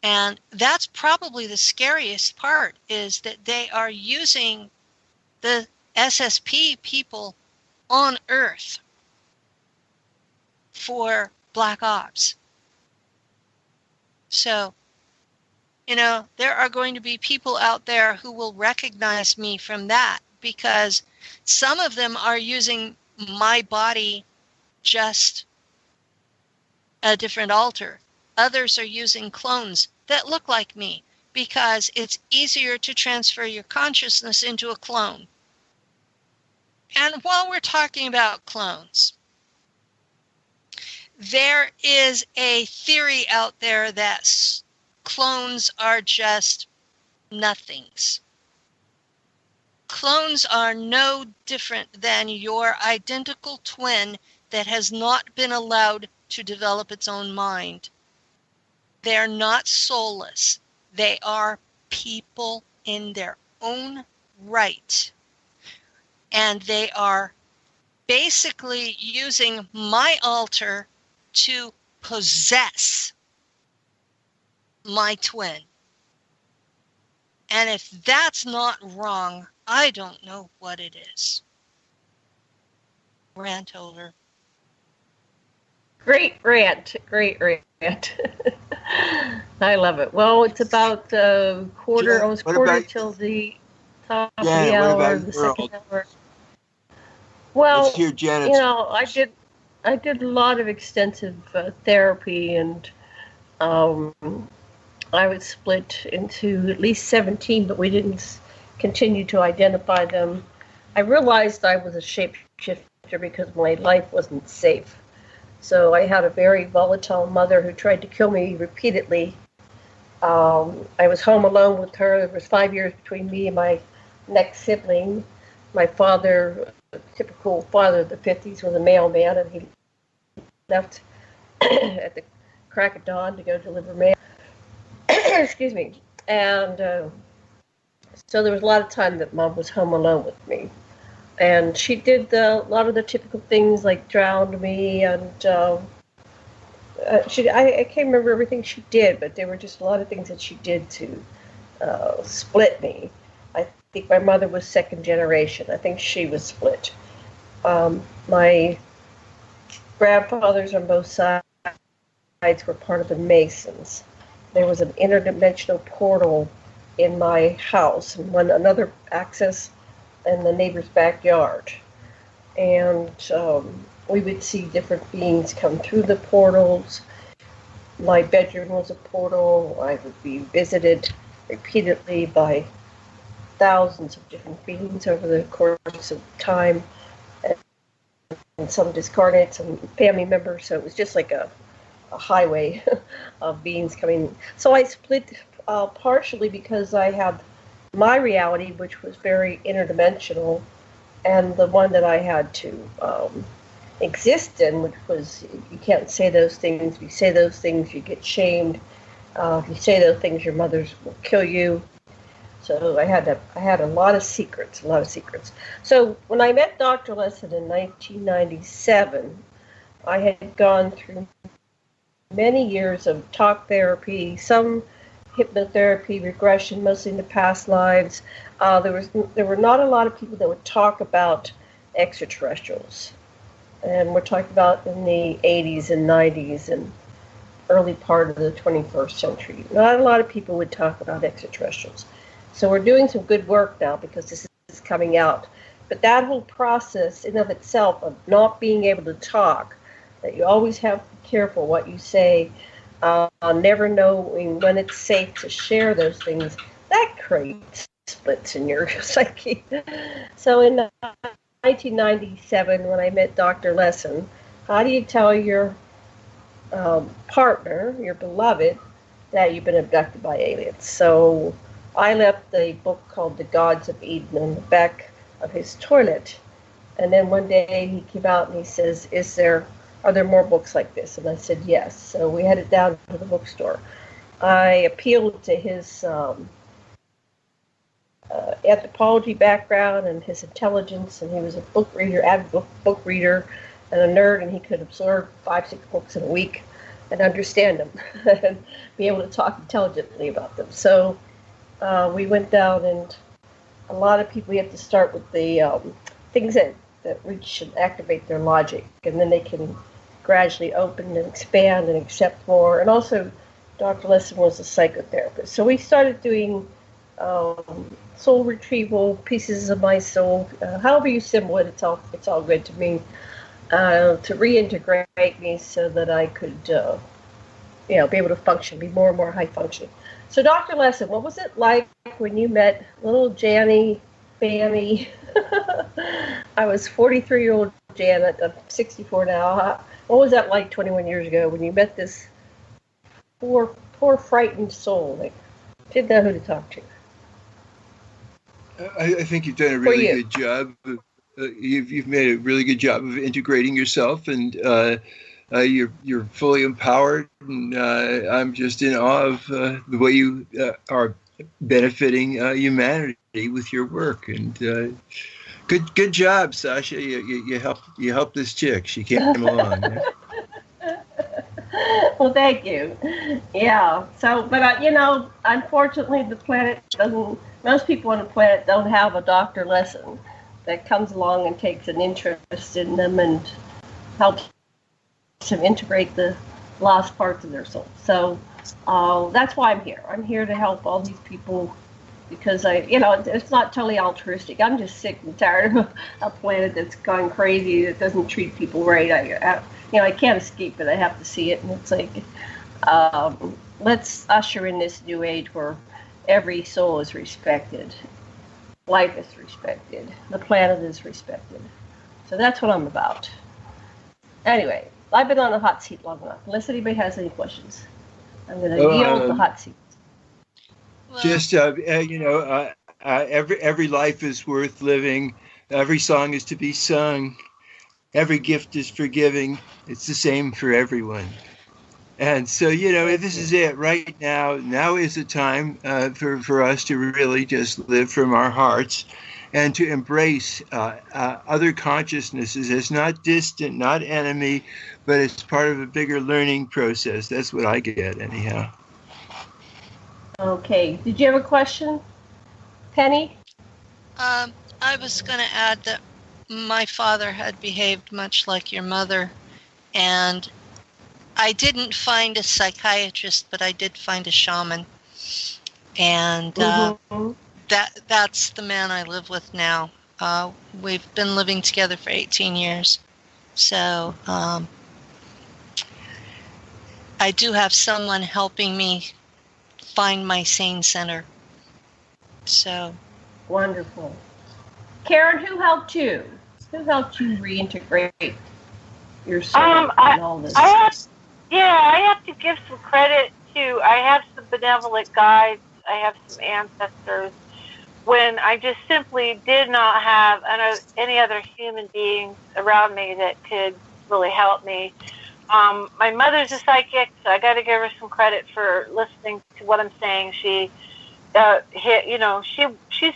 And that's probably the scariest part, is that they are using the SSP people on Earth. for black ops. So, there are going to be people out there who will recognize me from that, because some of them are using my body, just a different alter. Others are using clones that look like me, because it's easier to transfer your consciousness into a clone. And while we're talking about clones, there is a theory out there that clones are just nothings. Clones are no different than your identical twin that has not been allowed to develop its own mind. They are not soulless. They are people in their own right. And they are basically using my alter to possess my twin. And if that's not wrong, I don't know what it is. Rant over. Great rant. I love it. Well, it's about almost quarter till the top of the hour, the second hour. Well, let's hear Janet. I did a lot of extensive therapy, and I was split into at least 17, but we didn't continue to identify them. I realized I was a shapeshifter because my life wasn't safe. So I had a very volatile mother who tried to kill me repeatedly. I was home alone with her. There was 5 years between me and my next sibling. My father, a typical father of the 50s, was a mailman, and he left at the crack of dawn to go deliver mail. Excuse me. And so there was a lot of time that Mom was home alone with me. And she did a lot of the typical things, like drowned me, and I can't remember everything she did, but there were just a lot of things that she did to split me. I think my mother was second generation. I think she was split. My grandfathers on both sides were part of the Masons. There was an interdimensional portal in my house, and another access in the neighbor's backyard. And we would see different beings come through the portals. My bedroom was a portal. I would be visited repeatedly by thousands of different beings over the course of time, and some discarnate, some family members. So it was just like a highway of beings coming. So I split partially because I had my reality, which was very interdimensional, and the one that I had to exist in, which was, you can't say those things. If you say those things, you get shamed. If you say those things, your mothers will kill you. So I had a lot of secrets. So when I met Dr. Lesson in 1997, I had gone through many years of talk therapy, some hypnotherapy, regression, mostly in the past lives. There were not a lot of people that would talk about extraterrestrials. And we're talking about in the 80s and 90s and early part of the 21st century. Not a lot of people would talk about extraterrestrials. So we're doing some good work now because this is coming out. But that whole process in of itself of not being able to talk, that you always have to be careful what you say, never knowing when it's safe to share those things, that creates splits in your psyche. So in 1997, when I met Dr. Lesson, how do you tell your partner, your beloved, that you've been abducted by aliens? So I left a book called The Gods of Eden in the back of his toilet. And then one day he came out and he says, are there more books like this? And I said, yes. So we headed down to the bookstore. I appealed to his anthropology background and his intelligence, and he was a book reader, avid book reader, and a nerd, and he could absorb 5-6 books in a week and understand them and be able to talk intelligently about them. So we went down, and a lot of people, we have to start with the things that reach and activate their logic, and then they can gradually open and expand and accept more. And also, Dr. Lesson was a psychotherapist. So we started doing soul retrieval, pieces of my soul, however you symbol it, it's all good to me, to reintegrate me so that I could, be able to function, be more and more high functioning. So Dr. Lesson, what was it like when you met little Janny, Fanny? I was 43-year-old Janet, I'm 64 now. What was that like 21 years ago when you met this poor frightened soul that didn't know who to talk to? I think you've done a really good job. You've made a really good job of integrating yourself, and you're fully empowered. And I'm just in awe of the way you are benefiting humanity with your work. And good job, Sasha. You helped this chick. She came along. Well, thank you. Yeah. So, but unfortunately, the planet doesn't. Most people on the planet don't have a Dr. Lesson that comes along and takes an interest in them and helps them integrate the lost parts of their soul. So that's why I'm here. I'm here to help all these people because it's not totally altruistic. I'm just sick and tired of a planet that's gone crazy, that doesn't treat people right. I can't escape it. I have to see it. And it's like, let's usher in this new age where every soul is respected. Life is respected. The planet is respected. So that's what I'm about. Anyway, I've been on the hot seat long enough. Unless anybody has any questions, I'm going to yield the hot seat. Just, every life is worth living. Every song is to be sung. Every gift is forgiving. It's the same for everyone. And so, this is it right now. Now is the time for us to really just live from our hearts and to embrace other consciousnesses as not distant, not enemy, but as part of a bigger learning process. That's what I get, anyhow. Okay. Did you have a question, Penny? I was going to add that my father had behaved much like your mother, and I didn't find a psychiatrist, but I did find a shaman, and that's the man I live with now. We've been living together for 18 years, so I do have someone helping me find my sane center. So wonderful. Karen, who helped you? Who helped you reintegrate your soul and all this? I have to give some credit to, I have some benevolent guides, I have some ancestors, when I just simply did not have any other human beings around me that could really help me. My mother's a psychic, so I got to give her some credit for listening to what I'm saying. She's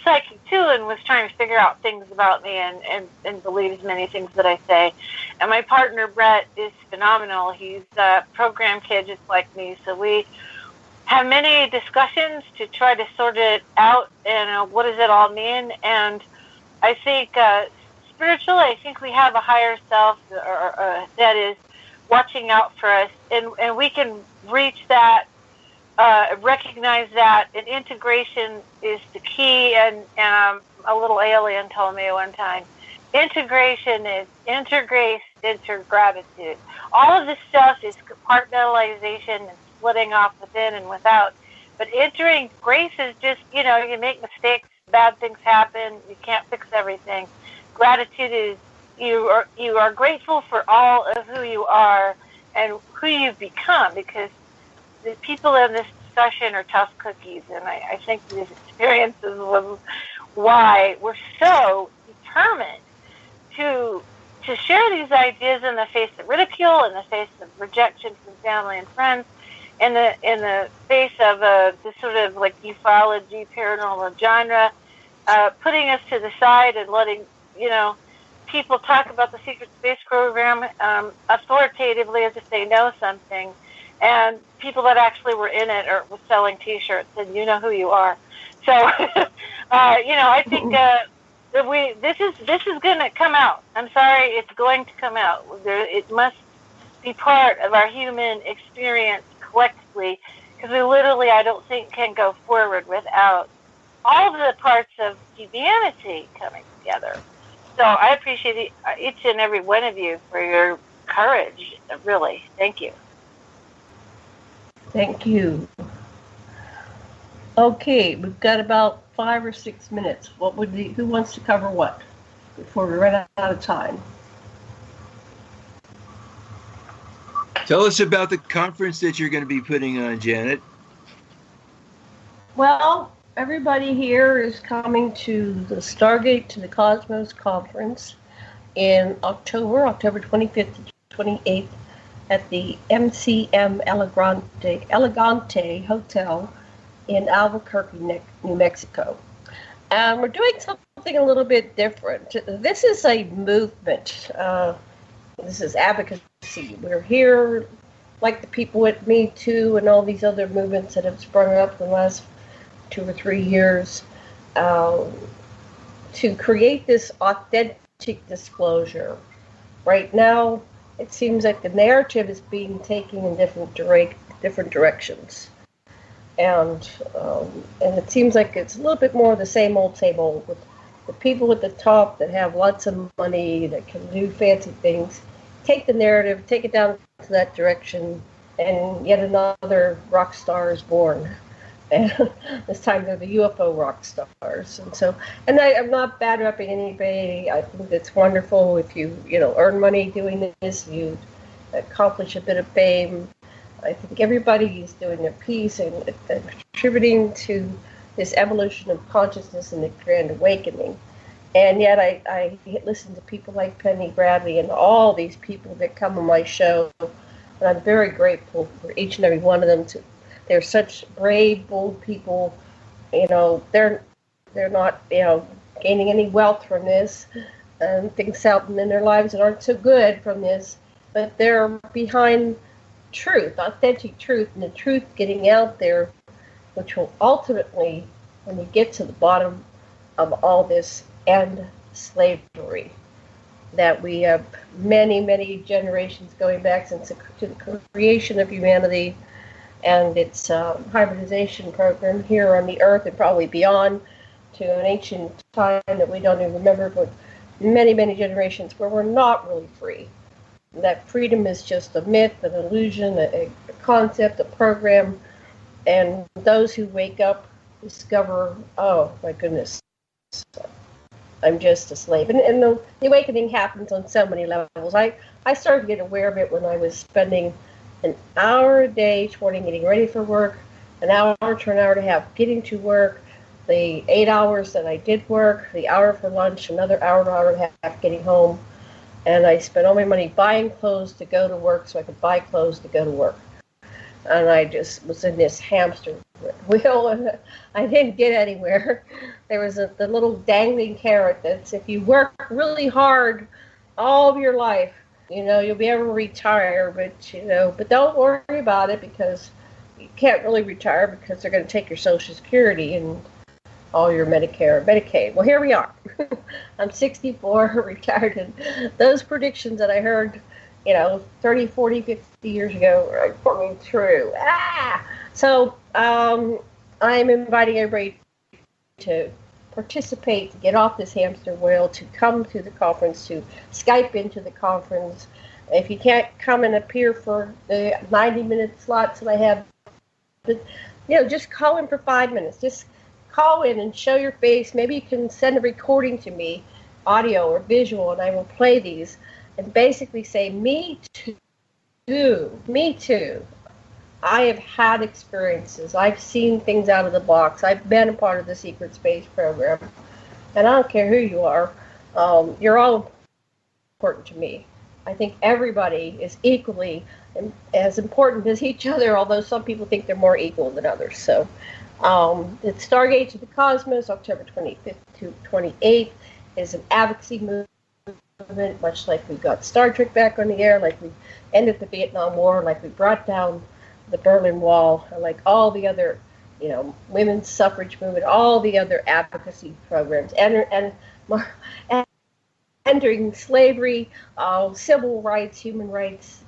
psychic too, and was trying to figure out things about me and believes many things that I say. And my partner Brett is phenomenal. He's a program kid just like me, so we have many discussions to try to sort it out and what does it all mean. And I think spiritually, I think we have a higher self that is watching out for us, and we can reach that. Recognize that, and integration is the key. And a little alien told me one time, integration is intergrace, intergratitude. All of this stuff is compartmentalization and splitting off within and without. But entering grace is just, you make mistakes, bad things happen, you can't fix everything. Gratitude is you are grateful for all of who you are and who you've become, because the people in this discussion are tough cookies, and I think these experiences was why we're so determined to share these ideas in the face of ridicule, in the face of rejection from family and friends, in the face of this sort of like ufology, paranormal genre, putting us to the side and letting people talk about the secret space program authoritatively as if they know something. And people that actually were in it or was selling T-shirts, and you know who you are. So, I think this is going to come out. I'm sorry, it's going to come out. It must be part of our human experience collectively, because we literally, I don't think, can go forward without all the parts of humanity coming together. So I appreciate each and every one of you for your courage, really. Thank you. Thank you. Okay, we've got about 5 or 6 minutes. Who wants to cover what before we run out of time? Tell us about the conference that you're going to be putting on, Janet. Well, everybody here is coming to the Stargate to the Cosmos conference in October 25th to 28th at the MCM Elegante Hotel in Albuquerque, New Mexico. And we're doing something a little bit different. This is a movement. This is advocacy. We're here, like the people at Me Too and all these other movements that have sprung up in the last 2 or 3 years, to create this authentic disclosure. Right now, it seems like the narrative is being taken in different directions. And it seems like it's a little bit more of the same old, with the people at the top that have lots of money, that can do fancy things, take the narrative, take it down to that direction, and yet another rock star is born. And this time they're the UFO rock stars. And I'm not bad-upping anybody. I think it's wonderful if you earn money doing this, you accomplish a bit of fame. I think everybody is doing their piece and contributing to this evolution of consciousness and the Grand Awakening. And yet I listen to people like Penny Bradley and all these people that come on my show, and I'm very grateful for each and every one of them. They're such brave, bold people. They're not gaining any wealth from this, and things happen in their lives that aren't so good from this, but they're behind truth, authentic truth, and the truth getting out there, which will ultimately, when we get to the bottom of all this, end slavery. That we have many, many generations going back since the creation of humanity and its hybridization program here on the Earth and probably beyond to an ancient time that we don't even remember, but many, many generations where we're not really free. That freedom is just a myth, an illusion, a concept, a program, and those who wake up discover, oh my goodness, I'm just a slave. And the awakening happens on so many levels. I started to get aware of it when I was spending an hour a day getting ready for work, an hour to an hour and a half getting to work, the 8 hours that I did work, the hour for lunch, another hour and a half getting home. And I spent all my money buying clothes to go to work so I could buy clothes to go to work. And I just was in this hamster wheel, and I didn't get anywhere. There was the little dangling carrot that's if you work really hard all of your life, you'll be able to retire, but don't worry about it because you can't really retire because they're going to take your Social Security and all your Medicare and Medicaid. Well, here we are. I'm 64, retired, and those predictions that I heard, 30, 40, 50 years ago are coming true. So I'm inviting everybody to participate, to get off this hamster wheel, to come to the conference, to Skype into the conference. If you can't come and appear for the 90-minute slots that I have, just call in for 5 minutes. Just call in and show your face. Maybe you can send a recording to me, audio or visual, and I will play these and basically say, me too, me too. I have had experiences. I've seen things out of the box. I've been a part of the secret space program. And I don't care who you are. You're all important to me. I think everybody is equally as important as each other, although some people think they're more equal than others. So it's Stargate to the Cosmos, October 25th to 28th, is an advocacy movement, much like we got Star Trek back on the air, like we ended the Vietnam War, like we brought down the Berlin Wall, like all the other, women's suffrage movement, all the other advocacy programs, and ending slavery, civil rights, human rights,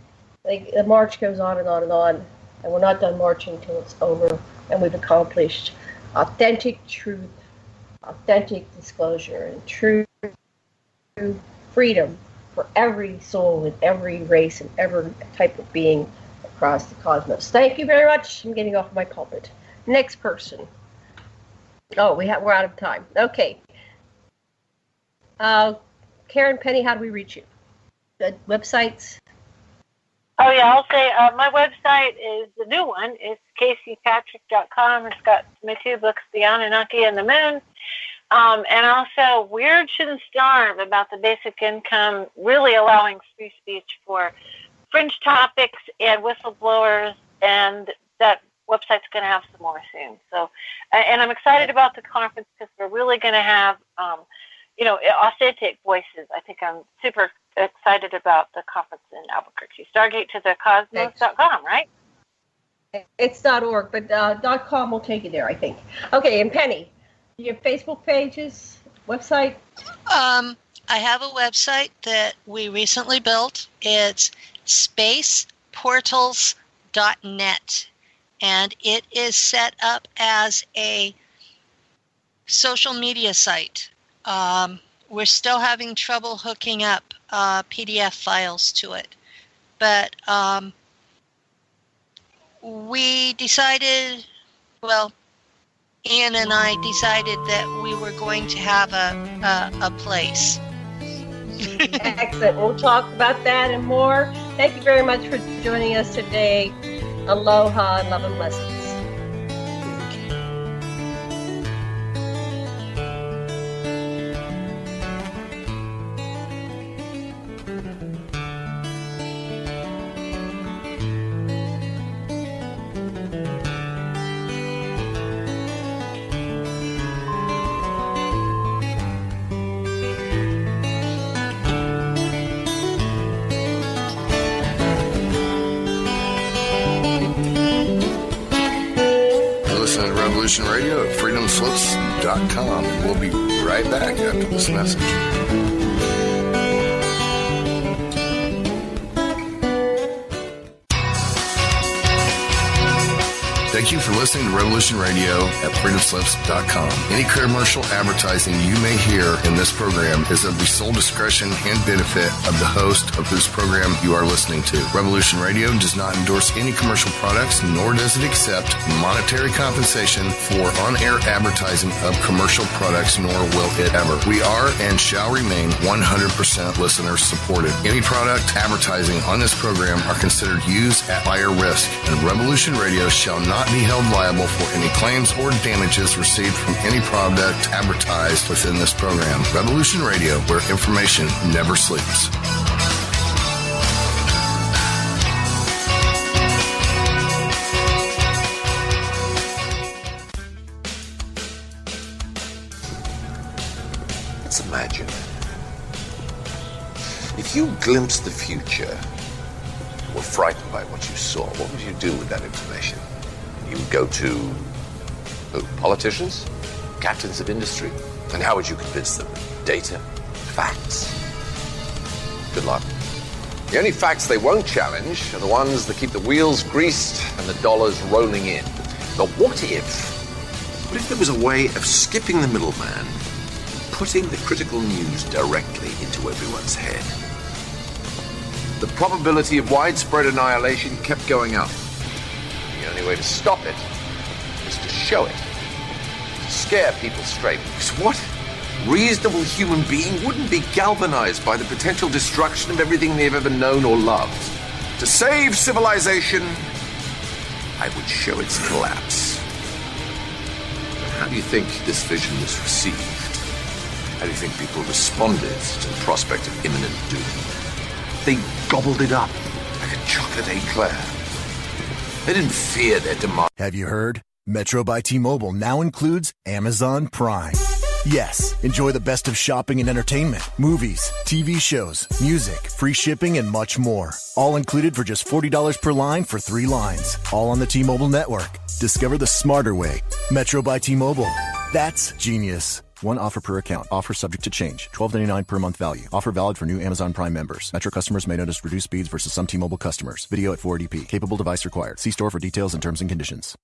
Like, the march goes on and on and on, and we're not done marching until it's over, and we've accomplished authentic truth, authentic disclosure, and true freedom for every soul in every race and every type of being across the cosmos. Thank you very much. I'm getting off my pulpit. Next person. Oh, we're out of time. Okay. Karen, Penny, how do we reach you? The websites? Oh, yeah, I'll say my website is the new one. It's caseypatrick.com. It's got my 2 books, The Anunnaki and the Moon. And also Weird Shouldn't Starve, about the basic income, really allowing free speech for fringe topics and whistleblowers. And that website's going to have some more soon. So, and I'm excited about the conference because we're really going to have, authentic voices. I think I'm super excited about the conference in Albuquerque. Stargate to the cosmos.com, right? It's .org, but .com will take you there, I think. Okay, and Penny, do you have Facebook pages, website? I have a website that we recently built. It's spaceportals.net, and it is set up as a social media site. We're still having trouble hooking up PDF files to it. But we decided, Ian and I decided that we were going to have a place. Excellent. We'll talk about that and more. Thank you very much for joining us today. Aloha and love and blessings. Radio at freedomslips.com. We'll be right back after this message. Thank you for listening to Revolution Radio at freedomslips.com. Any commercial advertising you may hear in this program is of the sole discretion and benefit of the host of whose program you are listening to. Revolution Radio does not endorse any commercial products, nor does it accept monetary compensation for on-air advertising of commercial products, nor will it ever. We are and shall remain 100% listener supported. Any product advertising on this program are considered used at higher risk, and Revolution Radio shall not be held liable for any claims or damages received from any product advertised within this program. Revolution Radio, where information never sleeps. Let's imagine if you glimpsed the future, were frightened by what you saw, what would you do with that information? You would go to politicians, captains of industry, and how would you convince them? Data, facts. Good luck. The only facts they won't challenge are the ones that keep the wheels greased and the dollars rolling in. But what if there was a way of skipping the middleman, putting the critical news directly into everyone's head? The probability of widespread annihilation kept going up. The only way to stop it is to show it. To scare people straight. Because what reasonable human being wouldn't be galvanized by the potential destruction of everything they've ever known or loved? To save civilization, I would show its collapse. But how do you think this vision was received? How do you think people responded to the prospect of imminent doom? They gobbled it up like a chocolate eclair. They didn't fear their demand. Have you heard? Metro by T-Mobile now includes Amazon Prime. Yes, enjoy the best of shopping and entertainment, movies, TV shows, music, free shipping, and much more. All included for just $40 per line for 3 lines. All on the T-Mobile network. Discover the smarter way. Metro by T-Mobile. That's genius. One offer per account. Offer subject to change. $12.99 per month value. Offer valid for new Amazon Prime members. Metro customers may notice reduced speeds versus some T-Mobile customers. Video at 480p. Capable device required. See store for details and terms and conditions.